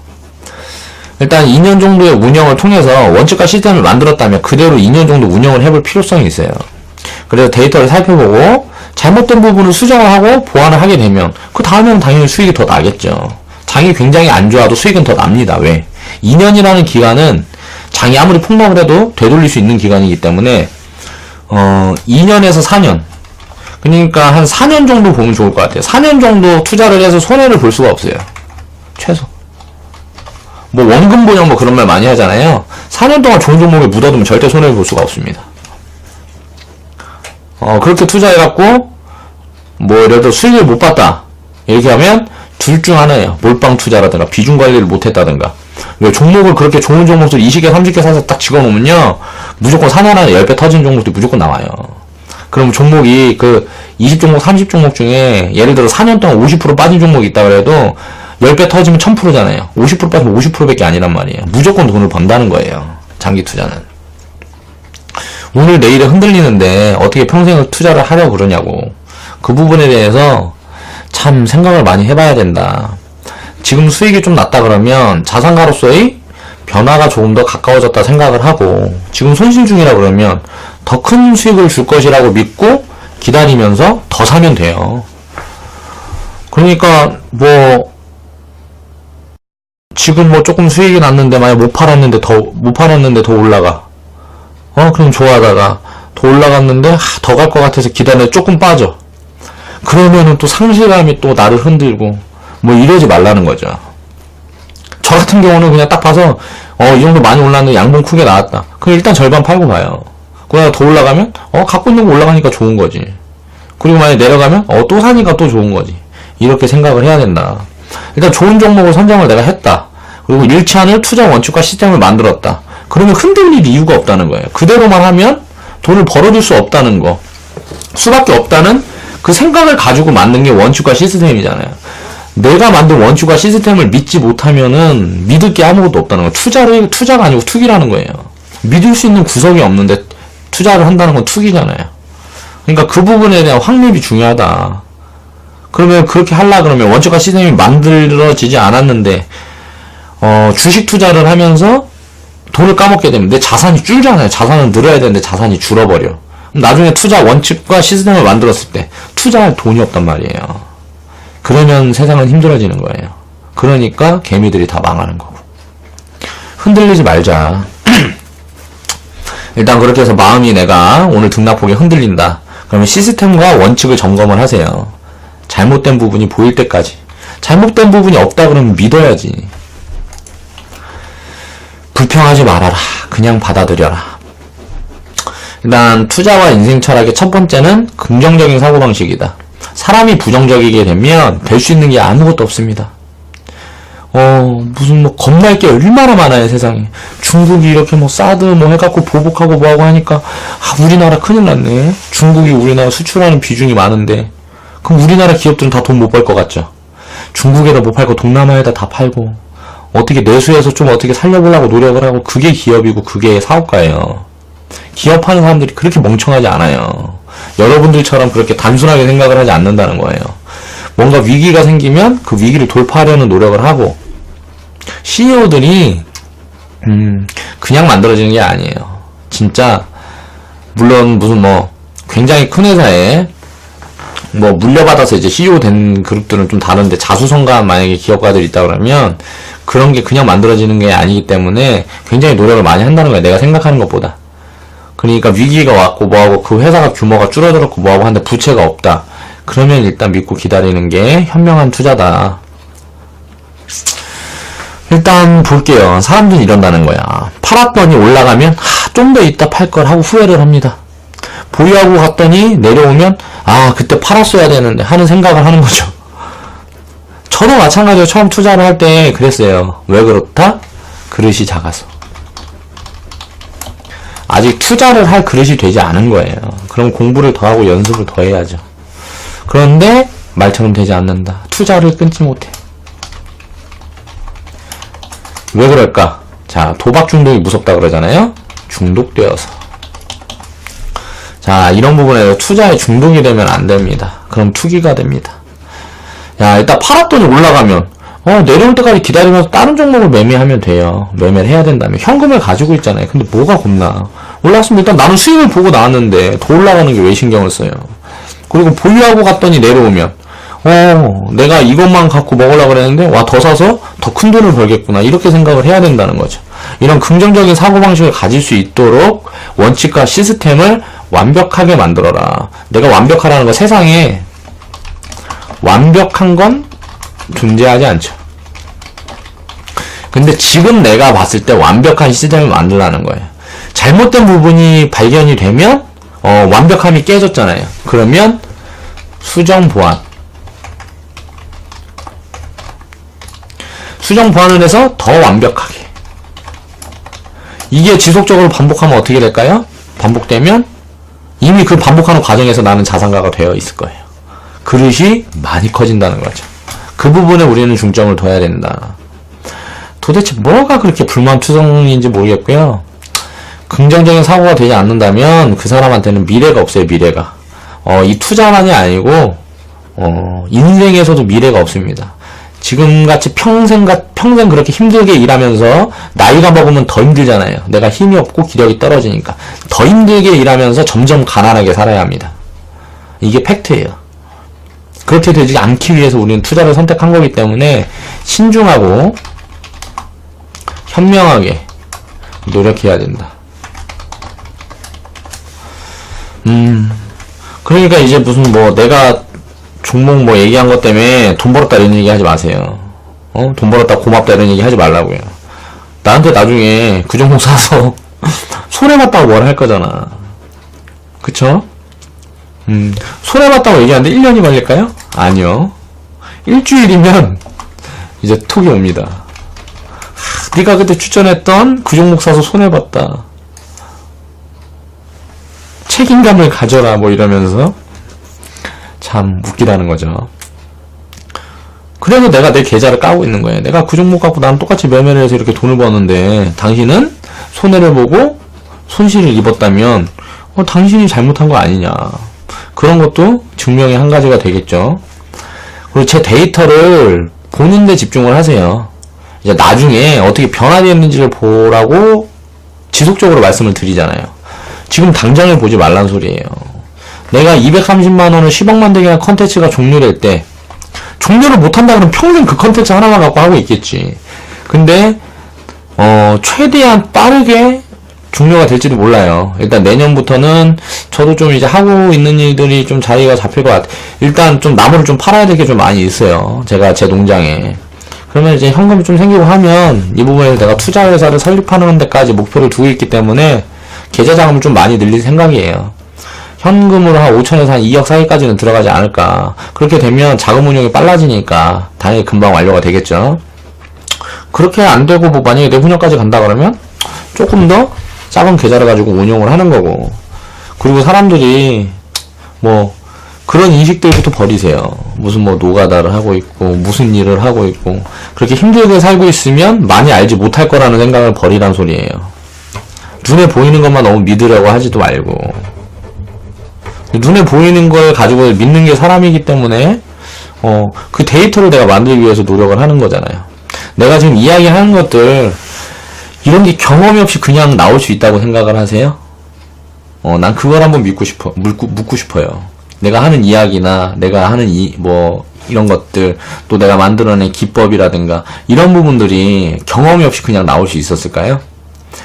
일단 2년 정도의 운영을 통해서 원칙과 시스템을 만들었다면 그대로 2년 정도 운영을 해볼 필요성이 있어요. 그래서 데이터를 살펴보고 잘못된 부분을 수정을 하고 보완을 하게 되면 그 다음에는 당연히 수익이 더 나겠죠. 장이 굉장히 안 좋아도 수익은 더 납니다. 왜? 2년이라는 기간은 장이 아무리 폭락을 해도 되돌릴 수 있는 기간이기 때문에 2년에서 4년, 그러니까 한 4년 정도 보면 좋을 것 같아요. 4년 정도 투자를 해서 손해를 볼 수가 없어요. 최소. 뭐 원금 본영 뭐 그런 말 많이 하잖아요. 4년 동안 좋은 종목에 묻어두면 절대 손해를 볼 수가 없습니다. 그렇게 투자해갖고 뭐 예를 들어 수익을 못 봤다 이렇게 하면 둘 중 하나예요. 몰빵 투자라든가 비중 관리를 못했다든가. 왜 종목을 그렇게 좋은 종목들 20개 30개 사서 딱 집어놓으면요 무조건 4년 안에 10배 터진 종목들이 무조건 나와요. 그럼 종목이 그 20종목 30종목 중에 예를 들어 4년 동안 50% 빠진 종목이 있다 그래도 10배 터지면 1000%잖아요. 50% 빠지면 50%밖에 아니란 말이에요. 무조건 돈을 번다는 거예요. 장기 투자는. 오늘 내일에 흔들리는데 어떻게 평생을 투자를 하려고 그러냐고. 그 부분에 대해서 참 생각을 많이 해봐야 된다. 지금 수익이 좀 낮다 그러면 자산가로서의 변화가 조금 더 가까워졌다 생각을 하고, 지금 손실 중이라 그러면 더 큰 수익을 줄 것이라고 믿고 기다리면서 더 사면 돼요. 그러니까 뭐 지금 뭐 조금 수익이 났는데 만약 못 팔았는데 더 올라가. 그럼 좋아하다가 더 올라갔는데 더 갈 것 같아서 기다려 조금 빠져. 그러면은 또 상실감이 또 나를 흔들고 뭐 이러지 말라는 거죠. 저 같은 경우는 그냥 딱 봐서 이 정도 많이 올랐는데 양봉 크게 나왔다. 그럼 일단 절반 팔고 봐요. 그러다 더 올라가면 갖고 있는 거 올라가니까 좋은 거지. 그리고 만약 내려가면 또 사니까 또 좋은 거지. 이렇게 생각을 해야 된다. 일단 좋은 종목을 선정을 내가 했다. 그리고 잃지 않을 투자 원칙과 시스템을 만들었다. 그러면 흔들릴 이유가 없다는 거예요. 그대로만 하면 돈을 벌어줄 수 없다는 거. 수밖에 없다는 그 생각을 가지고 만든 게 원칙과 시스템이잖아요. 내가 만든 원칙과 시스템을 믿지 못하면은 믿을 게 아무것도 없다는 거예요. 투자가 아니고 투기라는 거예요. 믿을 수 있는 구석이 없는데 투자를 한다는 건 투기잖아요. 그러니까 그 부분에 대한 확립이 중요하다. 그러면 그렇게 하려 그러면 원칙과 시스템이 만들어지지 않았는데 주식 투자를 하면서 돈을 까먹게 되면 내 자산이 줄잖아요. 자산은 늘어야 되는데 자산이 줄어버려. 나중에 투자 원칙과 시스템을 만들었을 때 투자할 돈이 없단 말이에요. 그러면 세상은 힘들어지는 거예요. 그러니까 개미들이 다 망하는 거고. 흔들리지 말자. 일단 그렇게 해서 마음이 내가 오늘 등락폭에 흔들린다. 그러면 시스템과 원칙을 점검을 하세요. 잘못된 부분이 보일 때까지. 잘못된 부분이 없다 그러면 믿어야지. 불평하지 말아라. 그냥 받아들여라. 일단 투자와 인생 철학의 첫 번째는 긍정적인 사고방식이다. 사람이 부정적이게 되면 될 수 있는 게 아무것도 없습니다. 무슨 겁날 게 얼마나 많아요, 세상에. 중국이 이렇게 사드 해갖고 보복하고 뭐하고 하니까, 우리나라 큰일 났네. 중국이 우리나라 수출하는 비중이 많은데, 그럼 우리나라 기업들은 다 돈 못 벌 것 같죠? 중국에다 못 팔고 동남아에다 다 팔고, 어떻게 내수해서 좀 어떻게 살려보려고 노력을 하고, 그게 기업이고 그게 사업가예요. 기업하는 사람들이 그렇게 멍청하지 않아요. 여러분들처럼 그렇게 단순하게 생각을 하지 않는다는 거예요. 뭔가 위기가 생기면 그 위기를 돌파하려는 노력을 하고, CEO들이 그냥 만들어지는 게 아니에요. 진짜 물론 무슨 굉장히 큰 회사에 물려받아서 이제 CEO 된 그룹들은 좀 다른데, 자수성가한 만약에 기업가들이 있다 그러면 그런 게 그냥 만들어지는 게 아니기 때문에 굉장히 노력을 많이 한다는 거예요. 내가 생각하는 것보다. 그러니까 위기가 왔고 뭐하고 그 회사가 규모가 줄어들었고 뭐하고 하는데 부채가 없다. 그러면 일단 믿고 기다리는 게 현명한 투자다. 일단 볼게요. 사람들은 이런다는 거야. 팔았더니 올라가면 좀 더 있다 팔 걸 하고 후회를 합니다. 보유하고 갔더니 내려오면 그때 팔았어야 되는데 하는 생각을 하는 거죠. 저도 마찬가지로 처음 투자를 할 때 그랬어요. 왜 그렇다? 그릇이 작아서. 아직 투자를 할 그릇이 되지 않은 거예요. 그럼 공부를 더 하고 연습을 더 해야죠. 그런데 말처럼 되지 않는다. 투자를 끊지 못해. 왜 그럴까? 자, 도박 중독이 무섭다 그러잖아요. 중독되어서. 자, 이런 부분에서 투자에 중독이 되면 안 됩니다. 그럼 투기가 됩니다. 야, 일단 팔았더니 올라가면 내려올 때까지 기다리면서 다른 종목을 매매하면 돼요. 매매를 해야 된다면. 현금을 가지고 있잖아요. 근데 뭐가 겁나. 올랐으면 일단 나는 수익을 보고 나왔는데 더 올라가는 게 왜 신경을 써요. 그리고 보유하고 갔더니 내려오면 내가 이것만 갖고 먹으려고 그랬는데 더 사서 더 큰 돈을 벌겠구나. 이렇게 생각을 해야 된다는 거죠. 이런 긍정적인 사고방식을 가질 수 있도록 원칙과 시스템을 완벽하게 만들어라. 내가 완벽하라는 거, 세상에 완벽한 건 존재하지 않죠. 근데 지금 내가 봤을 때 완벽한 시스템을 만들라는 거예요. 잘못된 부분이 발견이 되면 완벽함이 깨졌잖아요. 그러면 수정 보완. 수정 보완을 해서 더 완벽하게. 이게 지속적으로 반복하면 어떻게 될까요? 반복되면 이미 그 반복하는 과정에서 나는 자산가가 되어 있을 거예요. 그릇이 많이 커진다는 거죠. 그 부분에 우리는 중점을 둬야 된다. 도대체 뭐가 그렇게 불만투성인지 모르겠고요. 긍정적인 사고가 되지 않는다면 그 사람한테는 미래가 없어요. 미래가. 이 투자만이 아니고 인생에서도 미래가 없습니다. 지금같이 평생 그렇게 힘들게 일하면서 나이가 먹으면 더 힘들잖아요. 내가 힘이 없고 기력이 떨어지니까 더 힘들게 일하면서 점점 가난하게 살아야 합니다. 이게 팩트예요. 그렇게 되지 않기 위해서 우리는 투자를 선택한 거기 때문에 신중하고 현명하게 노력해야 된다. 그러니까 이제 무슨 내가 종목 얘기한 것 때문에 돈 벌었다 이런 얘기 하지 마세요. 돈 벌었다 고맙다 이런 얘기 하지 말라고요. 나한테 나중에 그 종목 사서 손해봤다고 뭘 할 거잖아. 그쵸? 손해봤다고 얘기하는데 1년이 걸릴까요? 아니요. 일주일이면 이제 톡이 옵니다. 네가 그때 추천했던 그 종목 사서 손해봤다. 책임감을 가져라 이러면서. 참 웃기다는 거죠. 그래서 내가 내 계좌를 까고 있는 거예요. 내가 그 종목 갖고 나는 똑같이 매매를 해서 이렇게 돈을 버는데 당신은 손해를 보고 손실을 입었다면 당신이 잘못한 거 아니냐. 그런 것도 증명의 한 가지가 되겠죠. 그리고 제 데이터를 보는 데 집중을 하세요. 이제 나중에 어떻게 변화되었는지를 보라고 지속적으로 말씀을 드리잖아요. 지금 당장을 보지 말란 소리예요. 내가 230만원을 10억 만들기 위한 컨텐츠가 종료될 때 종료를 못한다 그러면 평생 그 컨텐츠 하나만 갖고 하고 있겠지. 근데 최대한 빠르게 종료가 될지도 몰라요. 일단 내년부터는 저도 좀 이제 하고 있는 일들이 좀 자리가 잡힐 것 같아요. 일단 좀 나무를 좀 팔아야 될 게 좀 많이 있어요. 제가 제 농장에. 그러면 이제 현금이 좀 생기고 하면 이 부분에서 내가 투자회사를 설립하는 데까지 목표를 두고 있기 때문에 계좌 자금을 좀 많이 늘릴 생각이에요. 현금으로 한 5천에서 한 2억 사이까지는 들어가지 않을까. 그렇게 되면 자금 운용이 빨라지니까 당연히 금방 완료가 되겠죠. 그렇게 안 되고 뭐 만약에 내후년까지 간다 그러면 조금 더 작은 계좌를 가지고 운용을 하는 거고. 그리고 사람들이 뭐 그런 인식들부터 버리세요. 무슨 뭐 노가다를 하고 있고 무슨 일을 하고 있고 그렇게 힘들게 살고 있으면 많이 알지 못할 거라는 생각을 버리란 소리예요. 눈에 보이는 것만 너무 믿으려고 하지도 말고, 눈에 보이는 걸 가지고 믿는 게 사람이기 때문에 그 데이터를 내가 만들기 위해서 노력을 하는 거잖아요. 내가 지금 이야기하는 것들 이런 게 경험이 없이 그냥 나올 수 있다고 생각을 하세요? 난 그걸 한번 묻고 싶어요. 내가 하는 이야기나 내가 하는 이런 것들, 또 내가 만들어낸 기법이라든가 이런 부분들이 경험이 없이 그냥 나올 수 있었을까요?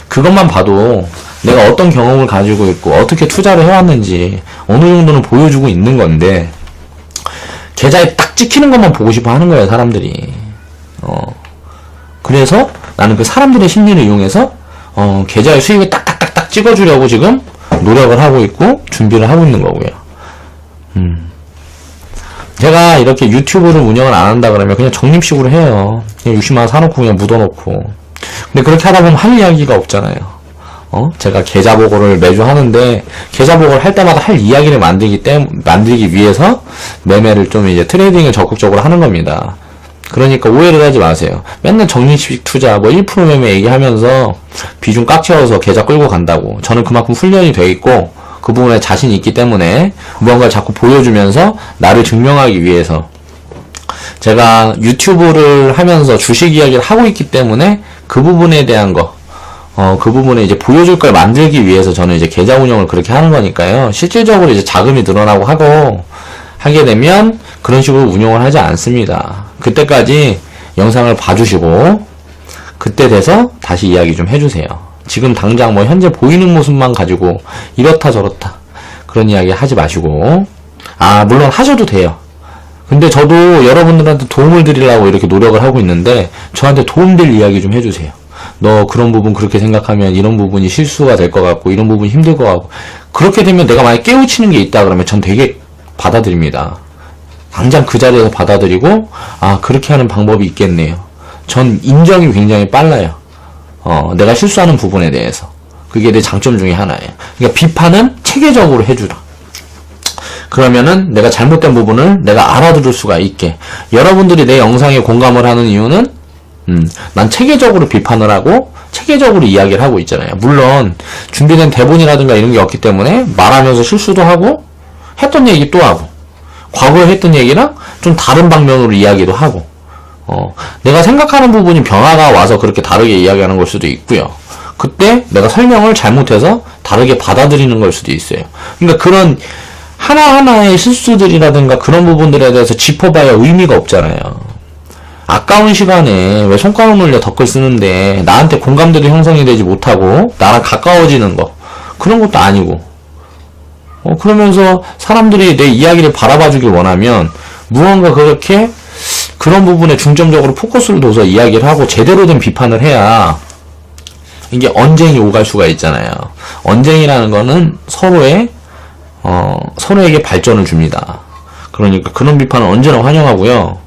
그것만 봐도 내가 어떤 경험을 가지고 있고 어떻게 투자를 해왔는지 어느 정도는 보여주고 있는 건데, 계좌에 딱 찍히는 것만 보고 싶어 하는 거예요, 사람들이. 그래서 나는 그 사람들의 심리를 이용해서 계좌의 수익을 딱딱딱딱 찍어주려고 지금 노력을 하고 있고 준비를 하고 있는 거고요. 제가 이렇게 유튜브를 운영을 안 한다 그러면 그냥 적립식으로 해요. 그냥 60만원 사놓고 그냥 묻어놓고. 근데 그렇게 하다 보면 할 이야기가 없잖아요. 제가 계좌 보고를 매주 하는데, 계좌 보고를 할 때마다 할 이야기를 만들기 위해서 매매를 좀 이제 트레이딩을 적극적으로 하는 겁니다. 그러니까 오해를 하지 마세요. 맨날 적립식 투자, 1% 매매 얘기하면서 비중 꽉 채워서 계좌 끌고 간다고. 저는 그만큼 훈련이 돼 있고, 그 부분에 자신이 있기 때문에 무언가를 자꾸 보여주면서 나를 증명하기 위해서 제가 유튜브를 하면서 주식 이야기를 하고 있기 때문에 그 부분에 대한 그 부분에 이제 보여줄 걸 만들기 위해서 저는 이제 계좌 운영을 그렇게 하는 거니까요. 실질적으로 이제 자금이 늘어나고 하게 되면 그런 식으로 운영을 하지 않습니다. 그때까지 영상을 봐주시고 그때 돼서 다시 이야기 좀 해주세요. 지금 당장 현재 보이는 모습만 가지고 이렇다 저렇다 그런 이야기 하지 마시고, 물론 하셔도 돼요. 근데 저도 여러분들한테 도움을 드리려고 이렇게 노력을 하고 있는데 저한테 도움될 이야기 좀 해주세요. 너 그런 부분 그렇게 생각하면 이런 부분이 실수가 될 것 같고 이런 부분이 힘들 것 같고, 그렇게 되면 내가 만약 깨우치는 게 있다 그러면 전 되게 받아들입니다. 당장 그 자리에서 받아들이고 그렇게 하는 방법이 있겠네요. 전 인정이 굉장히 빨라요. 내가 실수하는 부분에 대해서. 그게 내 장점 중에 하나예요. 그러니까 비판은 체계적으로 해주라. 그러면은 내가 잘못된 부분을 내가 알아들을 수가 있게. 여러분들이 내 영상에 공감을 하는 이유는 난 체계적으로 비판을 하고 체계적으로 이야기를 하고 있잖아요. 물론 준비된 대본이라든가 이런 게 없기 때문에 말하면서 실수도 하고 했던 얘기 또 하고 과거에 했던 얘기랑 좀 다른 방면으로 이야기도 하고 내가 생각하는 부분이 변화가 와서 그렇게 다르게 이야기하는 걸 수도 있고요. 그때 내가 설명을 잘못해서 다르게 받아들이는 걸 수도 있어요. 그러니까 그런 하나하나의 실수들이라든가 그런 부분들에 대해서 짚어봐야 의미가 없잖아요. 아까운 시간에 왜 손가락 올려 덧글 쓰는데 나한테 공감대도 형성이 되지 못하고 나랑 가까워지는 거, 그런 것도 아니고 그러면서 사람들이 내 이야기를 바라봐주길 원하면 무언가 그렇게 그런 부분에 중점적으로 포커스를 둬서 이야기를 하고 제대로 된 비판을 해야 이게 언쟁이 오갈 수가 있잖아요. 언쟁이라는 거는 서로에게 발전을 줍니다. 그러니까 그런 비판은 언제나 환영하고요.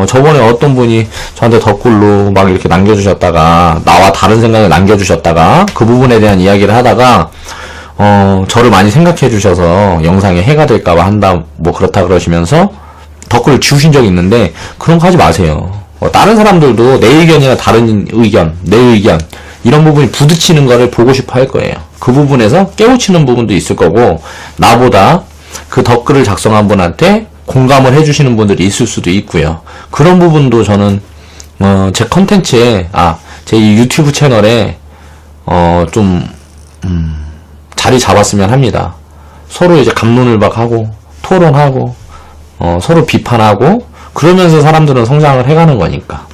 저번에 어떤 분이 저한테 덧글로 막 이렇게 남겨주셨다가 나와 다른 생각을 남겨주셨다가 그 부분에 대한 이야기를 하다가 저를 많이 생각해 주셔서 영상에 해가 될까봐 한다 그렇다 그러시면서 덧글을 지우신 적이 있는데 그런 거 하지 마세요. 다른 사람들도 내 의견이나 다른 의견, 내 의견 이런 부분이 부딪히는 거를 보고 싶어 할 거예요. 그 부분에서 깨우치는 부분도 있을 거고, 나보다 그 덧글을 작성한 분한테 공감을 해주시는 분들이 있을 수도 있고요. 그런 부분도 저는 제 컨텐츠에 제 이 유튜브 채널에 자리 잡았으면 합니다. 서로 이제 갑론을박하고 토론하고 서로 비판하고 그러면서 사람들은 성장을 해가는 거니까.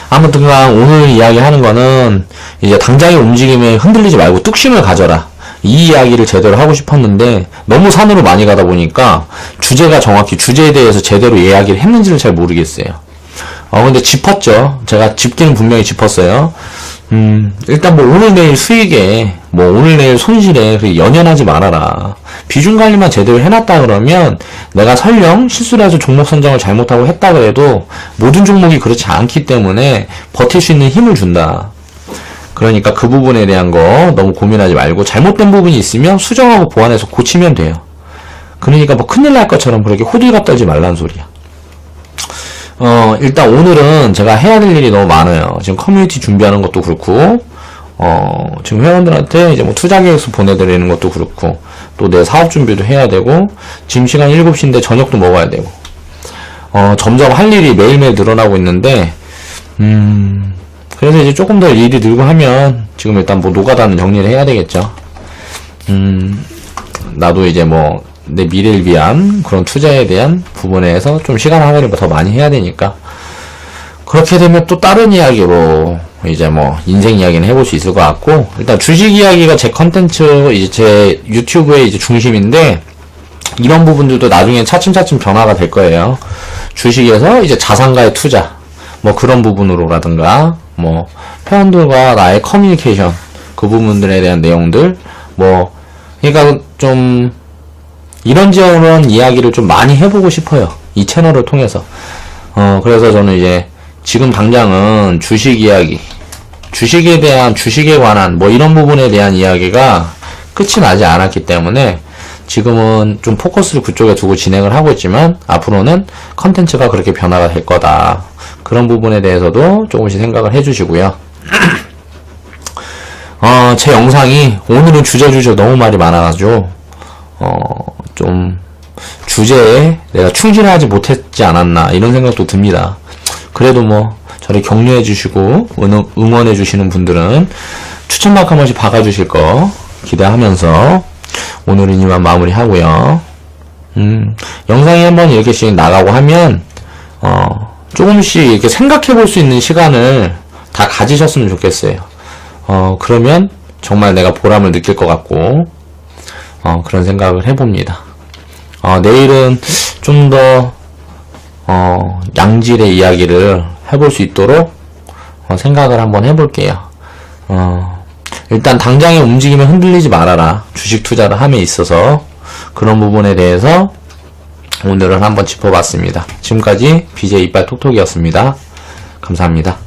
아무튼간 오늘 이야기하는 거는 이제 당장의 움직임에 흔들리지 말고 뚝심을 가져라. 이 이야기를 제대로 하고 싶었는데 너무 산으로 많이 가다 보니까 주제가 정확히 주제에 대해서 제대로 이야기를 했는지를 잘 모르겠어요. 근데 짚었죠. 제가 짚기는 분명히 짚었어요. 일단 뭐 오늘 내일 수익에 뭐 오늘 내일 손실에 연연하지 말아라. 비중 관리만 제대로 해놨다 그러면 내가 설령 실수를 해서 종목 선정을 잘못하고 했다 그래도 모든 종목이 그렇지 않기 때문에 버틸 수 있는 힘을 준다. 그러니까 그 부분에 대한 거 너무 고민하지 말고 잘못된 부분이 있으면 수정하고 보완해서 고치면 돼요. 그러니까 뭐 큰일 날 것처럼 그렇게 호들갑 떨지 말란 소리야. 일단 오늘은 제가 해야 될 일이 너무 많아요. 지금 커뮤니티 준비하는 것도 그렇고, 지금 회원들한테 이제 뭐 투자 계획서 보내드리는 것도 그렇고, 또 내 사업 준비도 해야 되고, 지금 시간 7시인데 저녁도 먹어야 되고, 점점 할 일이 매일매일 늘어나고 있는데, 그래서 이제 조금 더 일이 늘고 하면, 지금 일단 뭐 노가다는 정리를 해야 되겠죠. 나도 이제 뭐, 내 미래를 위한 그런 투자에 대한 부분에서 좀 시간 할애를 더 많이 해야 되니까 그렇게 되면 또 다른 이야기로 이제 뭐 인생 이야기는 해볼 수 있을 것 같고 일단 주식 이야기가 제 컨텐츠 이제 제 유튜브의 이제 중심인데 이런 부분들도 나중에 차츰차츰 변화가 될 거예요. 주식에서 이제 자산가의 투자 뭐 그런 부분으로라든가 뭐 회원들과 나의 커뮤니케이션 그 부분들에 대한 내용들 뭐 그러니까 좀 이런저런 이야기를 좀 많이 해보고 싶어요. 이 채널을 통해서. 그래서 저는 이제 지금 당장은 주식 이야기, 주식에 관한 뭐 이런 부분에 대한 이야기가 끝이 나지 않았기 때문에 지금은 좀 포커스를 그쪽에 두고 진행을 하고 있지만 앞으로는 컨텐츠가 그렇게 변화가 될 거다. 그런 부분에 대해서도 조금씩 생각을 해주시고요. 제 영상이 오늘은 주제 너무 말이 많아가지고 좀 주제에 내가 충실하지 못했지 않았나 이런 생각도 듭니다. 그래도 뭐 저를 격려해 주시고 응원해 주시는 분들은 추천마크 한 번씩 박아주실 거 기대하면서 오늘은 이만 마무리하고요. 영상이 한번 이렇게씩 나가고 하면 조금씩 이렇게 생각해 볼 수 있는 시간을 다 가지셨으면 좋겠어요. 그러면 정말 내가 보람을 느낄 것 같고 그런 생각을 해봅니다. 내일은 좀 더, 양질의 이야기를 해볼 수 있도록, 생각을 한번 해볼게요. 일단 당장의 움직임에 흔들리지 말아라. 주식 투자를 함에 있어서, 그런 부분에 대해서 오늘은 한번 짚어봤습니다. 지금까지 BJ 이빨 톡톡이었습니다. 감사합니다.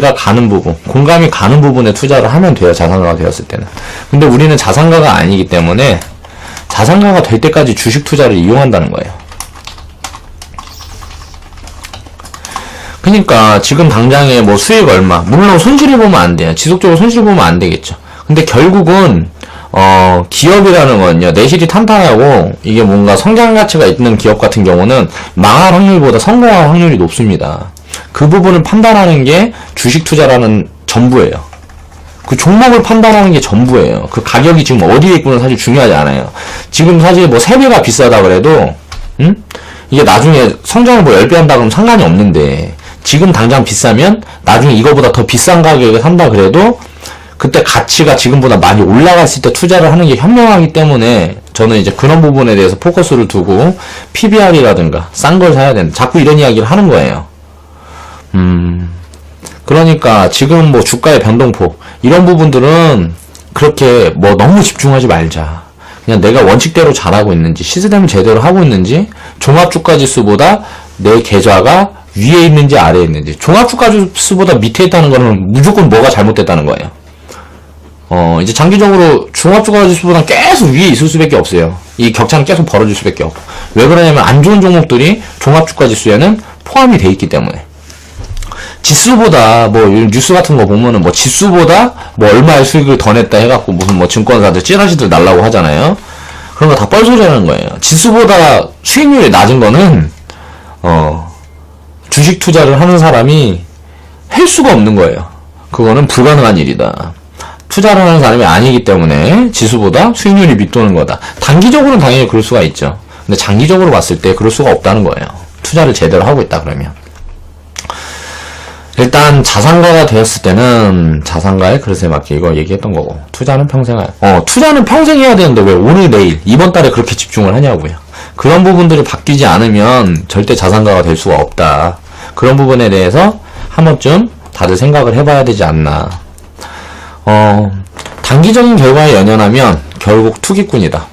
가 가는 부분, 공감이 가는 부분에 투자를 하면 돼요. 자산가가 되었을 때는. 근데 우리는 자산가가 아니기 때문에 자산가가 될 때까지 주식 투자를 이용한다는 거예요. 그러니까 지금 당장에 뭐 수익 얼마, 물론 손실을 보면 안 돼요. 지속적으로 손실 보면 안 되겠죠. 근데 결국은 기업이라는 건요, 내실이 탄탄하고 이게 뭔가 성장 가치가 있는 기업 같은 경우는 망할 확률보다 성공할 확률이 높습니다. 그 부분을 판단하는 게 주식 투자라는 전부예요. 그 종목을 판단하는 게 전부예요. 그 가격이 지금 어디에 있구는 사실 중요하지 않아요. 지금 사실 뭐 3배가 비싸다 그래도, 이게 나중에 성장을 뭐 10배 한다 그러면 상관이 없는데, 지금 당장 비싸면 나중에 이거보다 더 비싼 가격에 산다 그래도, 그때 가치가 지금보다 많이 올라갔을 때 투자를 하는 게 현명하기 때문에, 저는 이제 그런 부분에 대해서 포커스를 두고, PBR이라든가, 싼 걸 사야 된다. 자꾸 이런 이야기를 하는 거예요. 그러니까 지금 뭐 주가의 변동폭 이런 부분들은 그렇게 뭐 너무 집중하지 말자. 그냥 내가 원칙대로 잘하고 있는지 시스템을 제대로 하고 있는지 종합주가지수보다 내 계좌가 위에 있는지 아래에 있는지 종합주가지수보다 밑에 있다는 거는 무조건 뭐가 잘못됐다는 거예요. 이제 장기적으로 종합주가지수보다 계속 위에 있을 수밖에 없어요. 이 격차는 계속 벌어질 수밖에 없고 왜 그러냐면 안 좋은 종목들이 종합주가지수에는 포함이 돼 있기 때문에 지수보다 뭐 뉴스 같은 거 보면은 뭐 지수보다 뭐 얼마의 수익을 더 냈다 해갖고 무슨 뭐 증권사들 찌라시들 날라고 하잖아요. 그런 거 다 뻘소리라는 거예요. 지수보다 수익률이 낮은 거는 주식 투자를 하는 사람이 할 수가 없는 거예요. 그거는 불가능한 일이다. 투자를 하는 사람이 아니기 때문에 지수보다 수익률이 밑도는 거다. 단기적으로는 당연히 그럴 수가 있죠. 근데 장기적으로 봤을 때 그럴 수가 없다는 거예요. 투자를 제대로 하고 있다 그러면. 일단 자산가가 되었을 때는 자산가의 그릇에 맞게 이거 얘기했던 거고, 투자는 평생 투자는 평생 해야 되는데 왜 오늘 내일 이번 달에 그렇게 집중을 하냐고요. 그런 부분들이 바뀌지 않으면 절대 자산가가 될 수가 없다. 그런 부분에 대해서 한 번쯤 다들 생각을 해봐야 되지 않나. 단기적인 결과에 연연하면 결국 투기꾼이다.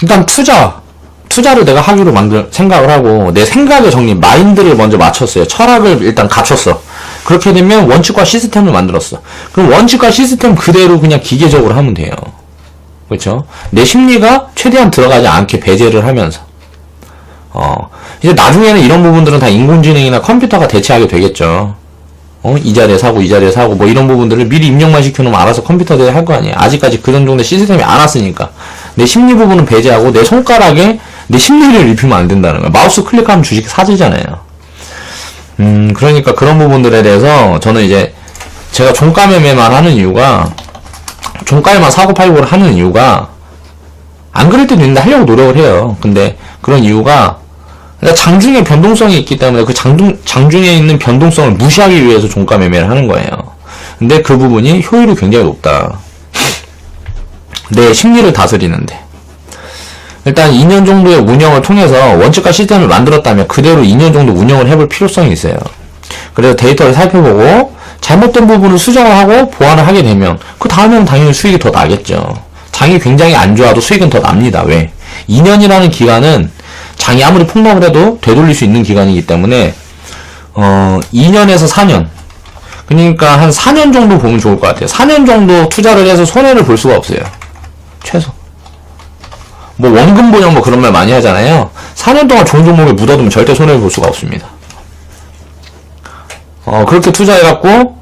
일단 투자를 내가 하기로 생각을 하고, 내 생각의 정리, 마인드를 먼저 맞췄어요. 철학을 일단 갖췄어. 그렇게 되면 원칙과 시스템을 만들었어. 그럼 원칙과 시스템 그대로 그냥 기계적으로 하면 돼요. 그렇죠? 내 심리가 최대한 들어가지 않게 배제를 하면서. 이제 나중에는 이런 부분들은 다 인공지능이나 컴퓨터가 대체하게 되겠죠. 이 자리에 사고, 이 자리에 사고, 뭐 이런 부분들을 미리 입력만 시켜놓으면 알아서 컴퓨터들이 할 거 아니에요. 아직까지 그런 정도의 시스템이 안 왔으니까. 내 심리 부분은 배제하고, 내 손가락에 내 심리를 입히면 안 된다는 거야. 마우스 클릭하면 주식 사지잖아요. 그러니까 그런 부분들에 대해서 저는 이제 제가 종가 매매만 하는 이유가, 종가에만 사고 팔고를 하는 이유가, 안 그럴 때도 있는데 하려고 노력을 해요. 근데 그런 이유가 장중에 변동성이 있기 때문에 그 장중에 있는 변동성을 무시하기 위해서 종가 매매를 하는 거예요. 근데 그 부분이 효율이 굉장히 높다. 내 심리를 다스리는데. 일단 2년 정도의 운영을 통해서 원칙과 시스템을 만들었다면 그대로 2년 정도 운영을 해볼 필요성이 있어요. 그래서 데이터를 살펴보고 잘못된 부분을 수정을 하고 보완을 하게 되면 그 다음에는 당연히 수익이 더 나겠죠. 장이 굉장히 안 좋아도 수익은 더 납니다. 왜? 2년이라는 기간은 장이 아무리 폭락을 해도 되돌릴 수 있는 기간이기 때문에 2년에서 4년, 그러니까 한 4년 정도 보면 좋을 것 같아요. 4년 정도 투자를 해서 손해를 볼 수가 없어요. 최소. 뭐 원금 보형 뭐 그런 말 많이 하잖아요. 4년 동안 좋은 종목에 묻어두면 절대 손해를 볼 수가 없습니다. 그렇게 투자해갖고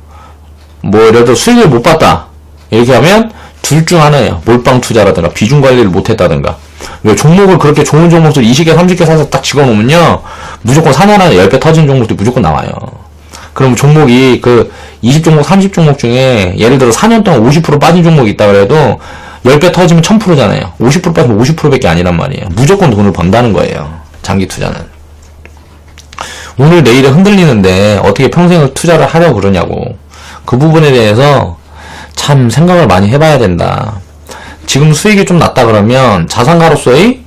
뭐 예를 들어 수익을 못 봤다 이렇게 하면 둘 중 하나예요. 몰빵 투자라든가 비중 관리를 못했다든가. 왜 종목을 그렇게 좋은 종목들 20개 30개 사서 딱 집어놓으면요 무조건 4년 안에 10배 터진 종목들이 무조건 나와요. 그럼 종목이 그 20종목 30종목 중에 예를 들어 4년 동안 50% 빠진 종목이 있다 그래도 10배 터지면 1000%잖아요. 50% 빠지면 50%밖에 아니란 말이에요. 무조건 돈을 번다는 거예요. 장기 투자는. 오늘 내일에 흔들리는데 어떻게 평생을 투자를 하려고 그러냐고. 그 부분에 대해서 참 생각을 많이 해봐야 된다. 지금 수익이 좀 낮다 그러면 자산가로서의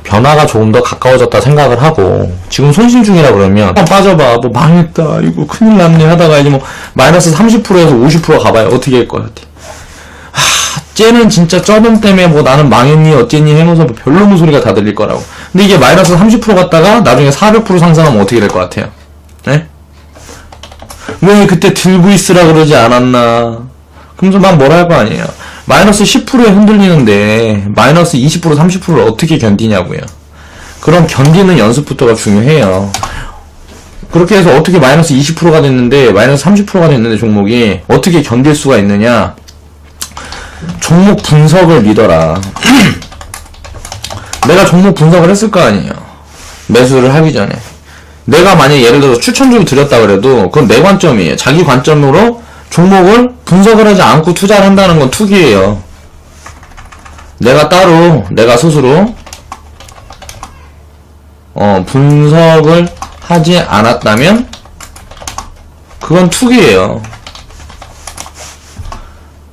변화가 조금 더 가까워졌다 생각을 하고, 지금 손실 중이라 그러면 빠져봐 뭐 망했다 이거 큰일 났네 하다가 이제 뭐 마이너스 30%에서 50% 가봐요. 어떻게 할 거야? 쟤는 진짜 저놈 때문에 뭐 나는 망했니 어쨌니 해놓으서 뭐 별로무 소리가 다 들릴 거라고. 근데 이게 마이너스 30% 갔다가 나중에 400% 상승하면 어떻게 될 것 같아요? 네? 왜 그때 들고 있으라 그러지 않았나? 그러면서 막 뭐라 할 거 아니에요. 마이너스 10%에 흔들리는데 마이너스 20% 30%를 어떻게 견디냐고요. 그럼 견디는 연습부터가 중요해요. 그렇게 해서 어떻게 마이너스 20%가 됐는데 마이너스 30%가 됐는데 종목이 어떻게 견딜 수가 있느냐. 종목 분석을 믿어라. 내가 종목 분석을 했을 거 아니에요. 매수를 하기 전에. 내가 만약에 예를 들어서 추천주를 드렸다 그래도 그건 내 관점이에요. 자기 관점으로 종목을 분석을 하지 않고 투자를 한다는 건 투기예요. 내가 스스로 분석을 하지 않았다면 그건 투기예요.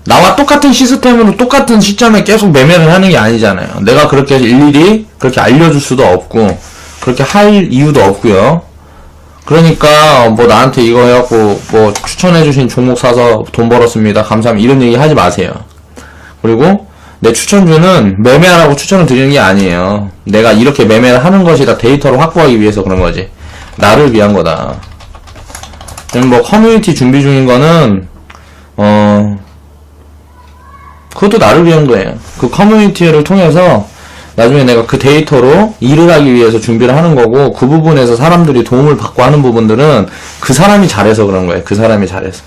나와 똑같은 시스템으로 똑같은 시점에 계속 매매를 하는 게 아니잖아요. 내가 그렇게 일일이 그렇게 알려줄 수도 없고 그렇게 할 이유도 없고요. 그러니까 뭐 나한테 이거 해갖고 뭐 추천해주신 종목 사서 돈 벌었습니다 감사합니다 이런 얘기 하지 마세요. 그리고 내 추천주는 매매하라고 추천을 드리는 게 아니에요. 내가 이렇게 매매를 하는 것이 다 데이터를 확보하기 위해서 그런 거지. 나를 위한 거다. 뭐 커뮤니티 준비 중인 거는 그것도 나를 위한 거예요. 그 커뮤니티를 통해서 나중에 내가 그 데이터로 일을 하기 위해서 준비를 하는 거고, 그 부분에서 사람들이 도움을 받고 하는 부분들은 그 사람이 잘해서 그런 거예요. 그 사람이 잘해서.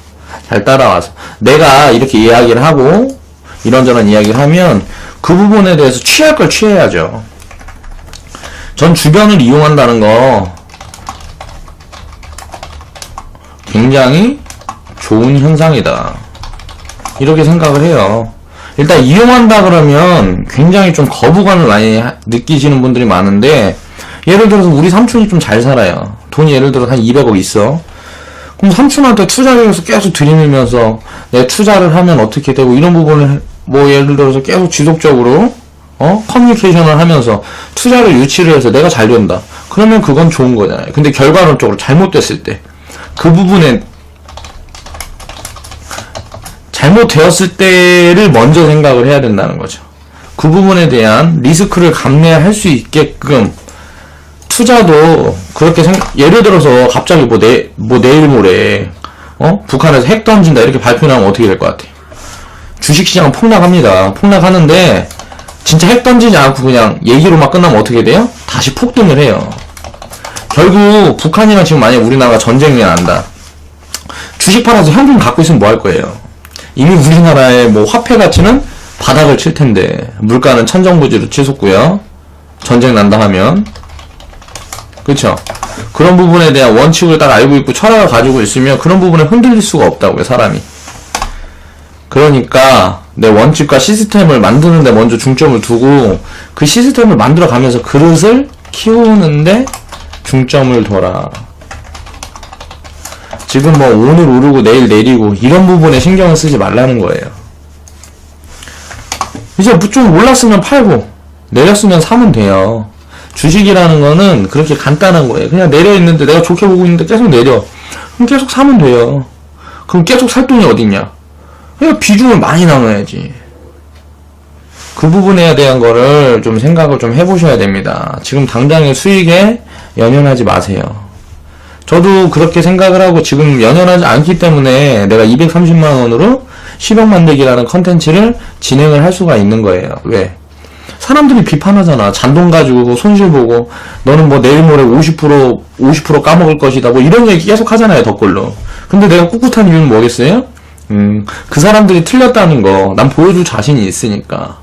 잘 따라와서. 내가 이렇게 이야기를 하고 이런저런 이야기를 하면 그 부분에 대해서 취할 걸 취해야죠. 전 주변을 이용한다는 거 굉장히 좋은 현상이다. 이렇게 생각을 해요. 일단 이용한다 그러면 굉장히 좀 거부감을 많이 느끼시는 분들이 많은데, 예를 들어서 우리 삼촌이 좀 잘 살아요. 돈이 예를 들어서 한 200억 있어. 그럼 삼촌한테 투자 계획서 계속 들이밀면서 내 투자를 하면 어떻게 되고 이런 부분을 뭐 예를 들어서 계속 지속적으로 커뮤니케이션을 하면서 투자를 유치를 해서 내가 잘 된다. 그러면 그건 좋은 거잖아요. 근데 결과론적으로 잘못됐을 때 그 부분에 잘못되었을 때를 먼저 생각을 해야 된다는 거죠. 그 부분에 대한 리스크를 감내할 수 있게끔 투자도 그렇게 예를 들어서 갑자기 내일 모레 북한에서 핵 던진다 이렇게 발표나면 어떻게 될 것 같아요? 주식시장은 폭락합니다. 폭락하는데 진짜 핵 던지지 않고 그냥 얘기로만 끝나면 어떻게 돼요? 다시 폭등을 해요. 결국 북한이랑 지금 만약 우리나라가 전쟁이 난다. 주식 팔아서 현금 갖고 있으면 뭐 할 거예요? 이미 우리나라의 뭐 화폐 가치는 바닥을 칠 텐데 물가는 천정부지로 치솟고요. 전쟁 난다 하면 그쵸? 그런 부분에 대한 원칙을 딱 알고 있고 철학을 가지고 있으면 그런 부분에 흔들릴 수가 없다고요, 사람이. 그러니까 내 원칙과 시스템을 만드는데 먼저 중점을 두고 그 시스템을 만들어 가면서 그릇을 키우는데 중점을 둬라. 지금 뭐 오늘 오르고 내일 내리고 이런 부분에 신경을 쓰지 말라는 거예요. 이제 좀 올랐으면 팔고 내렸으면 사면 돼요. 주식이라는 거는 그렇게 간단한 거예요. 그냥 내려있는데 내가 좋게 보고 있는데 계속 내려. 그럼 계속 사면 돼요. 그럼 계속 살 돈이 어딨냐? 그냥 비중을 많이 나눠야지. 그 부분에 대한 거를 좀 생각을 좀 해보셔야 됩니다. 지금 당장의 수익에 연연하지 마세요. 저도 그렇게 생각을 하고 지금 연연하지 않기 때문에 내가 230만원으로 10억 만들기라는 컨텐츠를 진행을 할 수가 있는 거예요. 왜? 사람들이 비판하잖아. 잔돈 가지고 손실 보고 너는 뭐 내일 모레 50% 까먹을 것이다 뭐 이런 얘기 계속 하잖아요, 덧글로. 근데 내가 꿋꿋한 이유는 뭐겠어요? 그 사람들이 틀렸다는 거 난 보여줄 자신이 있으니까.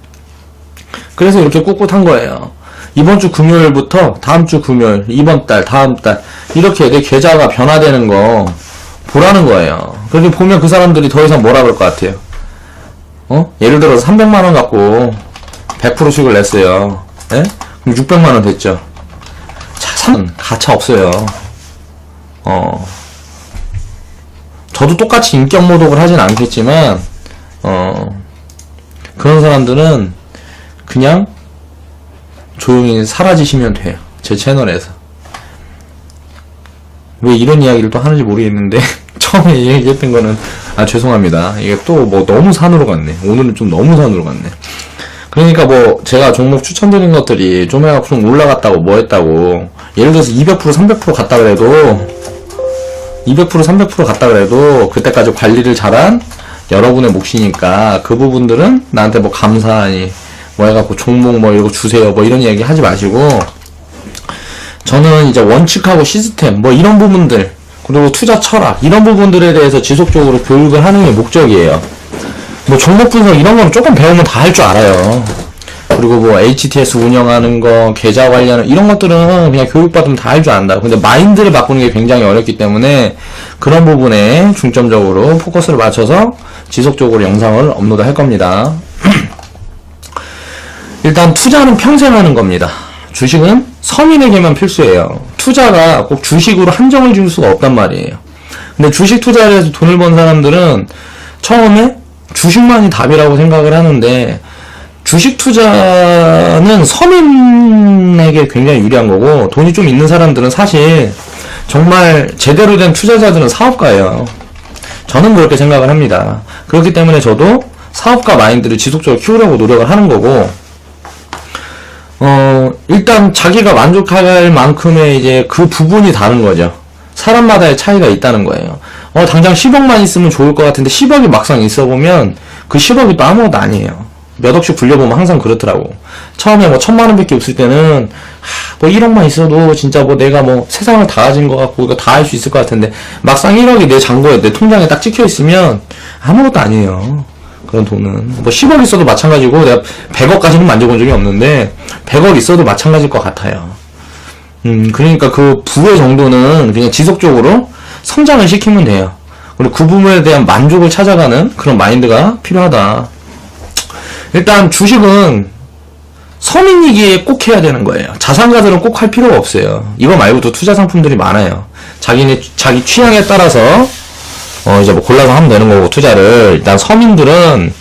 그래서 이렇게 꿋꿋한 거예요. 이번 주 금요일부터 다음 주 금요일, 이번 달, 다음 달 이렇게 내 계좌가 변화되는 거 보라는 거예요. 그렇게 보면 그 사람들이 더 이상 뭐라 그럴 것 같아요? 예를 들어서 300만원 갖고 100% 수익을 냈어요. 예? 그럼 600만원 됐죠. 자, 가차 없어요. 저도 똑같이 인격 모독을 하진 않겠지만, 그런 사람들은 그냥 조용히 사라지시면 돼요. 제 채널에서. 왜 이런 이야기를 또 하는지 모르겠는데, 처음에 얘기했던 거는, 죄송합니다. 이게 또 뭐 너무 산으로 갔네. 오늘은 좀 너무 산으로 갔네. 그러니까 뭐 제가 종목 추천드린 것들이 좀 해갖고 좀 올라갔다고 뭐 했다고 예를 들어서 200% 300% 갔다 그래도 200% 300% 갔다 그래도 그때까지 관리를 잘한 여러분의 몫이니까 그 부분들은 나한테 뭐 감사하니 뭐 해갖고 종목 뭐 이거 주세요 뭐 이런 얘기 하지 마시고 저는 이제 원칙하고 시스템 뭐 이런 부분들 그리고 투자 철학 이런 부분들에 대해서 지속적으로 교육을 하는 게 목적이에요. 뭐 종목 분석 이런 거는 조금 배우면 다 할 줄 알아요. 그리고 뭐 HTS 운영하는 거, 계좌 관리하는 이런 것들은 그냥 교육받으면 다 할 줄 안다. 근데 마인드를 바꾸는 게 굉장히 어렵기 때문에 그런 부분에 중점적으로 포커스를 맞춰서 지속적으로 영상을 업로드 할 겁니다. 일단 투자는 평생 하는 겁니다. 주식은 서민에게만 필수예요. 투자가 꼭 주식으로 한정을 지을 수가 없단 말이에요. 근데 주식 투자를 해서 돈을 번 사람들은 처음에 주식만이 답이라고 생각을 하는데 주식 투자는 서민에게 굉장히 유리한 거고 돈이 좀 있는 사람들은 사실 정말 제대로 된 투자자들은 사업가예요. 저는 그렇게 생각을 합니다. 그렇기 때문에 저도 사업가 마인드를 지속적으로 키우려고 노력을 하는 거고 일단 자기가 만족할 만큼의 이제 그 부분이 다른 거죠. 사람마다의 차이가 있다는 거예요. 당장 10억만 있으면 좋을 것 같은데 10억이 막상 있어보면 그 10억이 또 아무것도 아니에요. 몇 억씩 굴려보면 항상 그렇더라고. 처음에 뭐 1000만원 밖에 없을 때는 뭐 1억만 있어도 진짜 뭐 내가 뭐 세상을 다 가진 것 같고 이거 다 할 수 있을 것 같은데 막상 1억이 내 잔고에 내 통장에 딱 찍혀있으면 아무것도 아니에요. 그런 돈은 뭐 10억 있어도 마찬가지고 내가 100억까지는 만져본 적이 없는데 100억 있어도 마찬가지일 것 같아요. 그러니까 그 부의 정도는 그냥 지속적으로 성장을 시키면 돼요. 그리고 그 부분에 대한 만족을 찾아가는 그런 마인드가 필요하다. 일단 주식은 서민이기에 꼭 해야 되는 거예요. 자산가들은 꼭 할 필요가 없어요. 이거 말고도 투자 상품들이 많아요. 자기 취향에 따라서 이제 뭐 골라서 하면 되는 거고, 투자를. 일단 서민들은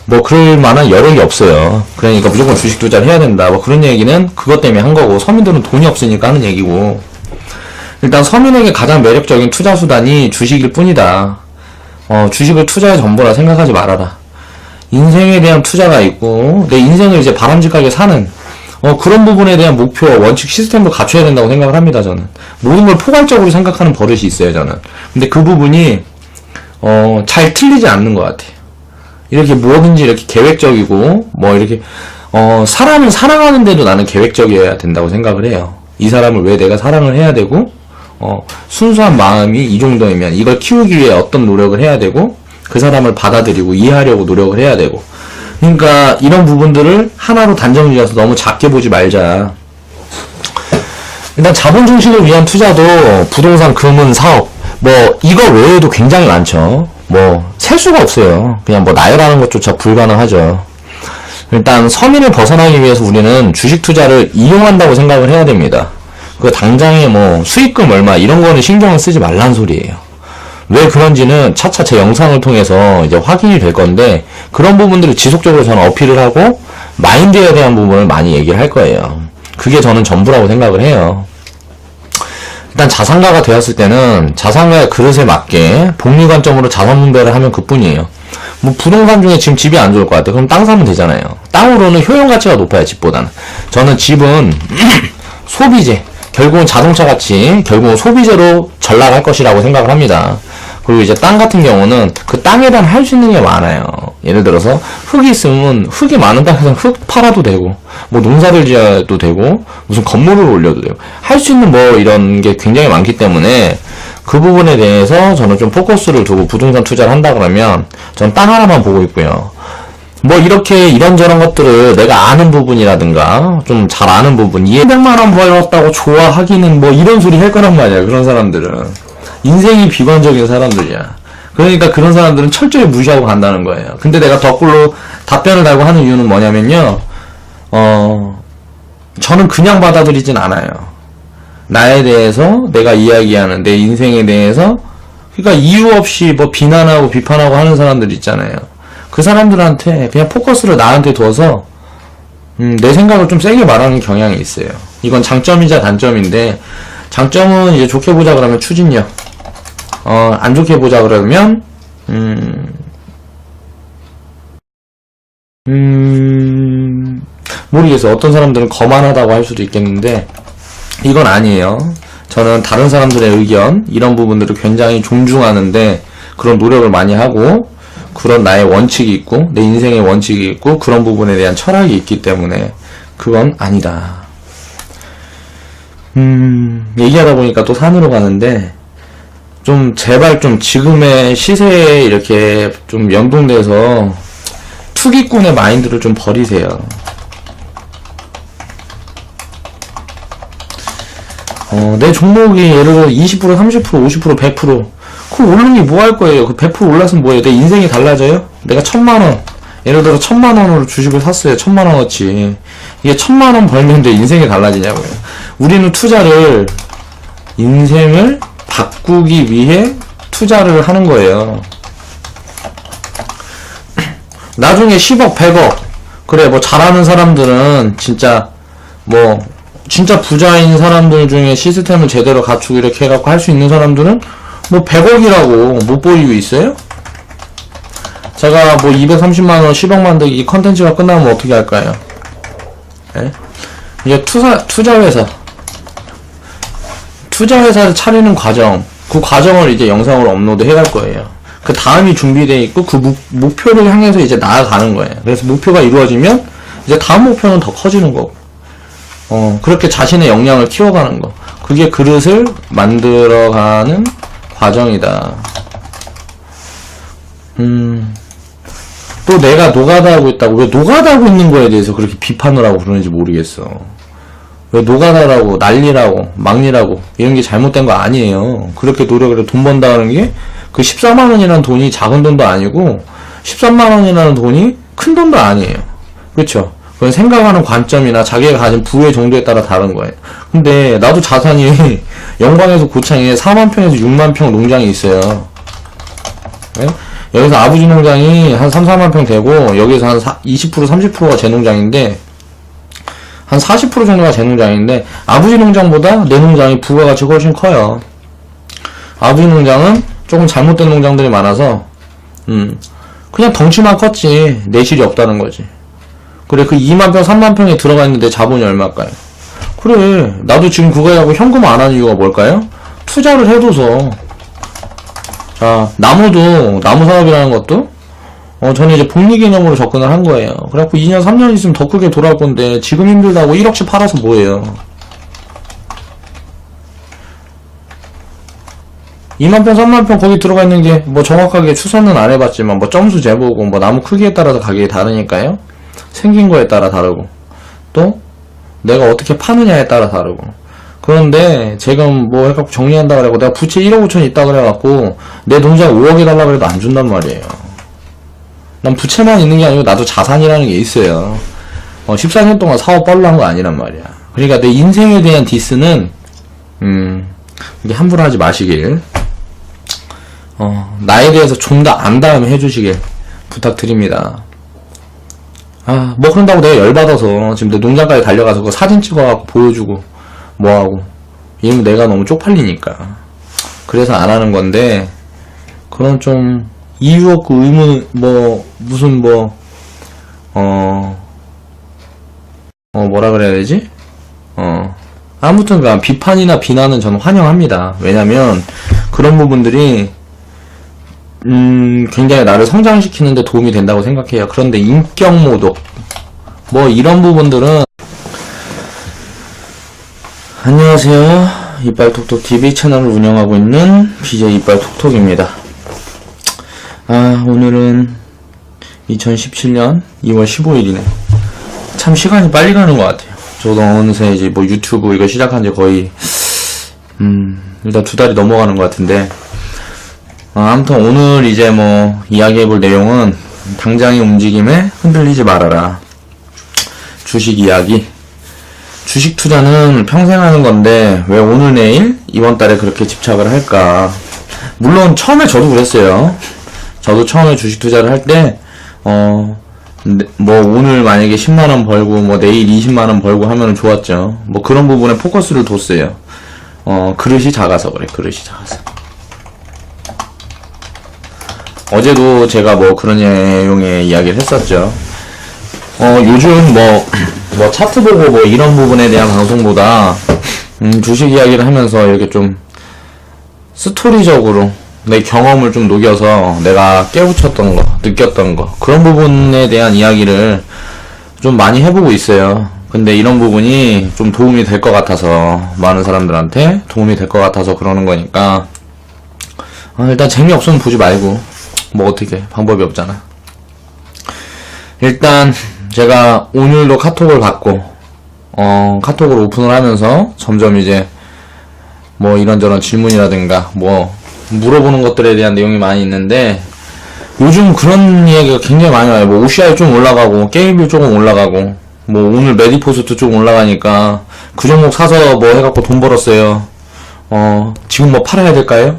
뭐 그럴 만한 여력이 없어요. 그러니까 무조건 주식 투자를 해야 된다, 뭐 그런 얘기는 그것 때문에 한 거고, 서민들은 돈이 없으니까 하는 얘기고. 일단 서민에게 가장 매력적인 투자 수단이 주식일 뿐이다. 주식을 투자의 전부라 생각하지 말아라. 인생에 대한 투자가 있고, 내 인생을 이제 바람직하게 사는 그런 부분에 대한 목표, 원칙, 시스템도 갖춰야 된다고 생각을 합니다. 저는 모든 걸 포괄적으로 생각하는 버릇이 있어요. 저는. 근데 그 부분이 잘 틀리지 않는 것 같아요. 이렇게 뭐든지 이렇게 계획적이고, 뭐 이렇게 사람을 사랑하는데도 나는 계획적이어야 된다고 생각을 해요. 이 사람을 왜 내가 사랑을 해야 되고, 순수한 마음이 이 정도이면 이걸 키우기 위해 어떤 노력을 해야 되고, 그 사람을 받아들이고 이해하려고 노력을 해야 되고. 그러니까 이런 부분들을 하나로 단정 지어서 너무 작게 보지 말자. 일단 자본 증식을 위한 투자도 부동산, 금은, 사업, 뭐 이거 외에도 굉장히 많죠. 뭐 셀 수가 없어요. 그냥 뭐 나열하는 것조차 불가능하죠. 일단 서민을 벗어나기 위해서 우리는 주식 투자를 이용한다고 생각을 해야 됩니다. 그 당장에 뭐 수익금 얼마 이런 거는 신경을 쓰지 말란 소리예요. 왜 그런지는 차차 제 영상을 통해서 이제 확인이 될 건데, 그런 부분들을 지속적으로 저는 어필을 하고 마인드에 대한 부분을 많이 얘기를 할 거예요. 그게 저는 전부라고 생각을 해요. 일단 자산가가 되었을 때는 자산가의 그릇에 맞게 복리 관점으로 자산 분배를 하면 그뿐이에요. 뭐 부동산 중에 지금 집이 안 좋을 것 같아. 그럼 땅 사면 되잖아요. 땅으로는 효용 가치가 높아요, 집보다는. 저는 집은 소비재, 결국은 자동차 같이 결국은 소비재로 전락할 것이라고 생각을 합니다. 그리고 이제 땅 같은 경우는 그 땅에 대한 할 수 있는 게 많아요. 예를 들어서 흙이 있으면 흙이 많은 땅에서 흙 팔아도 되고, 뭐 농사를 지어도 되고, 무슨 건물을 올려도 되고, 할 수 있는 뭐 이런 게 굉장히 많기 때문에 그 부분에 대해서 저는 좀 포커스를 두고 부동산 투자를 한다 그러면 전 땅 하나만 보고 있고요. 뭐 이렇게 이런저런 것들을 내가 아는 부분이라든가 좀 잘 아는 부분, 200만원 벌었다고 좋아하기는 뭐 이런 소리 할 거란 말이야. 그런 사람들은 인생이 비관적인 사람들이야. 그러니까 그런 사람들은 철저히 무시하고 간다는 거예요. 근데 내가 덧글로 답변을 달고 하는 이유는 뭐냐면요, 저는 그냥 받아들이진 않아요. 나에 대해서 내가 이야기하는 내 인생에 대해서, 그러니까 이유 없이 뭐 비난하고 비판하고 하는 사람들 있잖아요. 그 사람들한테 그냥 포커스를 나한테 둬서 내 생각을 좀 세게 말하는 경향이 있어요. 이건 장점이자 단점인데, 장점은 이제 좋게 보자 그러면 추진력, 안 좋게 보자 그러면 모르겠어요. 어떤 사람들은 거만하다고 할 수도 있겠는데 이건 아니에요. 저는 다른 사람들의 의견, 이런 부분들을 굉장히 존중하는데, 그런 노력을 많이 하고 그런 나의 원칙이 있고 내 인생의 원칙이 있고 그런 부분에 대한 철학이 있기 때문에 그건 아니다. 얘기하다 보니까 또 산으로 가는데, 좀 제발 좀 지금의 시세에 이렇게 좀 연동돼서 투기꾼의 마인드를 좀 버리세요. 내 종목이 예를 들어 20%, 30%, 50%, 100% 그거 오르니 뭐 할 거예요? 그 100% 올랐으면 뭐예요? 내 인생이 달라져요? 내가 1000만원, 예를 들어 1000만원으로 주식을 샀어요. 1000만원어치. 이게 1000만원 벌면 내 인생이 달라지냐고요. 우리는 투자를, 인생을 바꾸기 위해 투자를 하는 거예요. 나중에 10억, 100억, 그래 뭐 잘하는 사람들은 진짜 부자인 사람들 중에 시스템을 제대로 갖추고 이렇게 해갖고 할 수 있는 사람들은 뭐 100억이라고 못 보이고 있어요? 제가 뭐 230만원 10억 만들기 컨텐츠가 끝나면 어떻게 할까요? 네? 이제 투자회사를 차리는 과정, 그 과정을 이제 영상으로 업로드 해갈 거예요. 그 다음이 준비되어 있고 그 목표를 향해서 이제 나아가는 거예요. 그래서 목표가 이루어지면 이제 다음 목표는 더 커지는 거고, 그렇게 자신의 역량을 키워가는 거, 그게 그릇을 만들어가는 과정이다. 또 내가 노가다 하고 있다고, 왜 노가다 하고 있는 거에 대해서 그렇게 비판을 하고 그러는지 모르겠어. 왜 노가다라고, 난리라고, 막리라고, 이런 게 잘못된 거 아니에요. 그렇게 노력을 해서 돈 번다는 게, 그 14만원이라는 돈이 작은 돈도 아니고, 13만원이라는 돈이 큰 돈도 아니에요. 그렇죠? 그건 생각하는 관점이나 자기가 가진 부의 정도에 따라 다른 거예요. 근데 나도 자산이 영광에서 고창에 4만 평에서 6만 평 농장이 있어요. 네? 여기서 아버지 농장이 한 3, 4만 평 되고 여기서 한 20%, 30%가 제 농장인데 한 40% 정도가 제 농장인데 아버지 농장보다 내 농장이 부가가치가 훨씬 커요. 아버지 농장은 조금 잘못된 농장들이 많아서 그냥 덩치만 컸지 내실이 없다는 거지. 그래 그 2만 평, 3만 평에 들어가 있는데 자본이 얼마일까요? 그래 나도 지금 그거 하고 현금 안 하는 이유가 뭘까요? 투자를 해둬서. 자 나무 사업이라는 것도 저는 이제 복리 개념으로 접근을 한 거예요. 그래갖고 2년 3년 있으면 더 크게 돌아올 건데 지금 힘들다고 1억씩 팔아서 뭐예요. 2만 평, 3만 평 거기 들어가 있는 게 뭐 정확하게 추산은 안 해봤지만 뭐 점수 재보고 뭐 나무 크기에 따라서 가격이 다르니까요. 생긴 거에 따라 다르고 또 내가 어떻게 파느냐에 따라 다르고. 그런데 지금 뭐 해갖고 정리한다 그래갖고 내가 부채 1억 5천 있다 그래갖고 내 농장 5억 해달라 그래도 안 준단 말이에요. 난 부채만 있는 게 아니고 나도 자산이라는 게 있어요. 14년 동안 사업 빨로 한 거 아니란 말이야. 그러니까 내 인생에 대한 디스는 이게 함부로 하지 마시길. 나에 대해서 좀 더 안 다음에 해주시길 부탁드립니다. 뭐 그런다고 내가 열받아서 지금 내 농장까지 달려가서 그거 사진 찍어갖고 보여주고 뭐하고 이러면 내가 너무 쪽팔리니까 그래서 안 하는 건데, 그런 좀 이유 없고 의문 무슨 뭐라 그래야 되지? 아무튼 비판이나 비난은 저는 환영합니다. 왜냐면 그런 부분들이 굉장히 나를 성장시키는데 도움이 된다고 생각해요. 그런데 인격 모독 이런 부분들은. 안녕하세요. 이빨톡톡TV 채널을 운영하고 있는 BJ 이빨톡톡입니다. 오늘은 2017년 2월 15일이네. 참 시간이 빨리 가는 것 같아요. 저도 어느새 이제 유튜브 이거 시작한 지 거의 일단 2달이 넘어가는 것 같은데, 아무튼 오늘 이제 이야기해볼 내용은 당장의 움직임에 흔들리지 말아라. 주식 이야기. 주식 투자는 평생 하는 건데 왜 오늘 내일 이번 달에 그렇게 집착을 할까? 물론 처음에 저도 그랬어요. 저도 처음에 주식 투자를 할 때 오늘 만약에 10만원 벌고 내일 20만원 벌고 하면은 좋았죠. 그런 부분에 포커스를 뒀어요. 그릇이 작아서 그래. 그릇이 작아서. 어제도 제가 그런 내용의 이야기를 했었죠. 요즘 차트 보고 이런 부분에 대한 방송보다 주식 이야기를 하면서 이렇게 좀 스토리적으로 내 경험을 좀 녹여서 내가 깨우쳤던 거, 느꼈던 거, 그런 부분에 대한 이야기를 좀 많이 해보고 있어요. 근데 이런 부분이 좀 도움이 될 것 같아서, 많은 사람들한테 도움이 될 것 같아서 그러는 거니까 일단 재미없으면 보지 말고 어떻게 방법이 없잖아. 일단 제가 오늘도 카톡을 받고 카톡을 오픈을 하면서 점점 이제 이런저런 질문이라든가 물어보는 것들에 대한 내용이 많이 있는데, 요즘 그런 이야기가 굉장히 많이 와요. OCI 좀 올라가고 게임빌 조금 올라가고 오늘 메디포스트 좀 올라가니까 그 종목 사서 해갖고 돈 벌었어요. 지금 팔아야 될까요?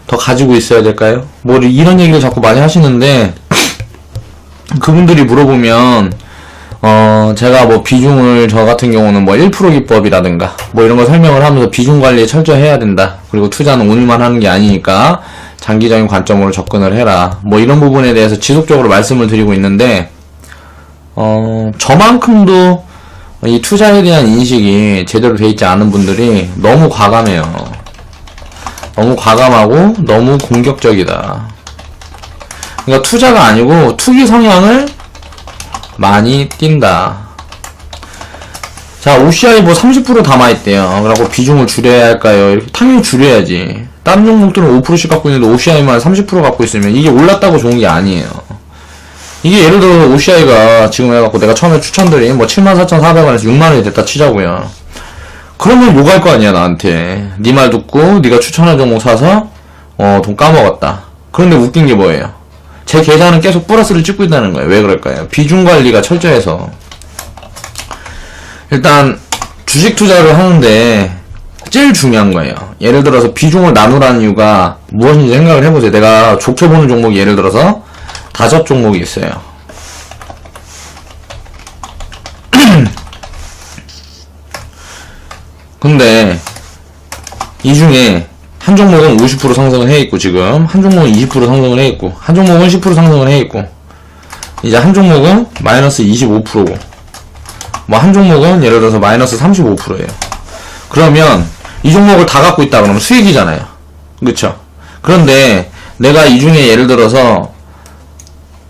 더 가지고 있어야 될까요? 이런 얘기를 자꾸 많이 하시는데, 그분들이 물어보면 제가 비중을, 저 같은 경우는 1% 기법이라든가 이런 거 설명을 하면서 비중 관리에 철저히 해야 된다. 그리고 투자는 오늘만 하는 게 아니니까 장기적인 관점으로 접근을 해라. 이런 부분에 대해서 지속적으로 말씀을 드리고 있는데, 저만큼도 이 투자에 대한 인식이 제대로 돼 있지 않은 분들이 너무 과감해요. 너무 과감하고 너무 공격적이다. 그러니까 투자가 아니고 투기 성향을 많이 띈다. 자, OCI 30% 담아있대요. 그래갖고 비중을 줄여야 할까요? 이렇게 당연히 줄여야지. 다른 종목들은 5%씩 갖고 있는데 OCI만 30% 갖고 있으면 이게 올랐다고 좋은 게 아니에요. 이게 예를 들어 OCI가 지금 해갖고 내가 처음에 추천드린 74,400원에서 6만원이 됐다 치자고요. 그러면 욕할 거 아니야, 나한테. 네 말 듣고 네가 추천한 종목 사서 돈 까먹었다. 그런데 웃긴 게 뭐예요? 제 계좌는 계속 플러스를 찍고 있다는 거예요. 왜 그럴까요? 비중 관리가 철저해서. 일단 주식 투자를 하는데 제일 중요한 거예요. 예를 들어서 비중을 나누라는 이유가 무엇인지 생각을 해보세요. 내가 좋게 보는 종목이 예를 들어서 5 종목이 있어요. 근데 이 중에 한 종목은 50% 상승을 해있고, 지금 한 종목은 20% 상승을 해있고, 한 종목은 10% 상승을 해있고, 이제 한 종목은 마이너스 25%고, 뭐 한 종목은 예를 들어서 마이너스 35%예요. 그러면 이 종목을 다 갖고 있다 그러면 수익이잖아요. 그쵸? 그런데 내가 이 중에 예를 들어서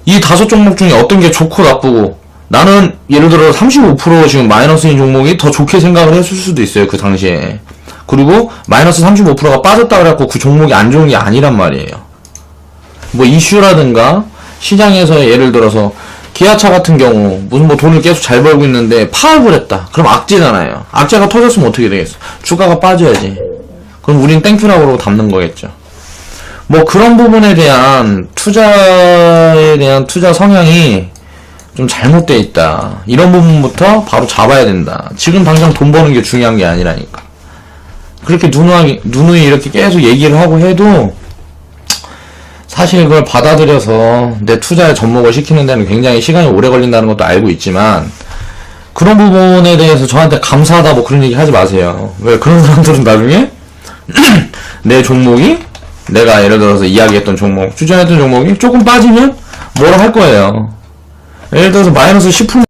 이 5 종목 중에 어떤 게 좋고 나쁘고, 나는 예를 들어 35% 지금 마이너스인 종목이 더 좋게 생각을 했을 수도 있어요, 그 당시에. 그리고 마이너스 35%가 빠졌다 그래갖고 그 종목이 안 좋은 게 아니란 말이에요. 뭐 이슈라든가 시장에서 예를 들어서 기아차 같은 경우 무슨 뭐 돈을 계속 잘 벌고 있는데 파업을 했다. 그럼 악재잖아요. 악재가 터졌으면 어떻게 되겠어? 주가가 빠져야지. 그럼 우린 땡큐라고 그러고 담는 거겠죠. 뭐 그런 부분에 대한 투자에 대한 투자 성향이 좀 잘못되어 있다. 이런 부분부터 바로 잡아야 된다. 지금 당장 돈 버는 게 중요한 게 아니라니까. 그렇게 누누이 이렇게 계속 얘기를 하고 해도 사실 그걸 받아들여서 내 투자에 접목을 시키는 데는 굉장히 시간이 오래 걸린다는 것도 알고 있지만, 그런 부분에 대해서 저한테 감사하다 뭐 그런 얘기 하지 마세요. 왜 그런 사람들은 나중에 내 종목이, 내가 예를 들어서 이야기했던 종목, 추천했던 종목이 조금 빠지면 뭐라 할 거예요. 예를 들어서 마이너스 10%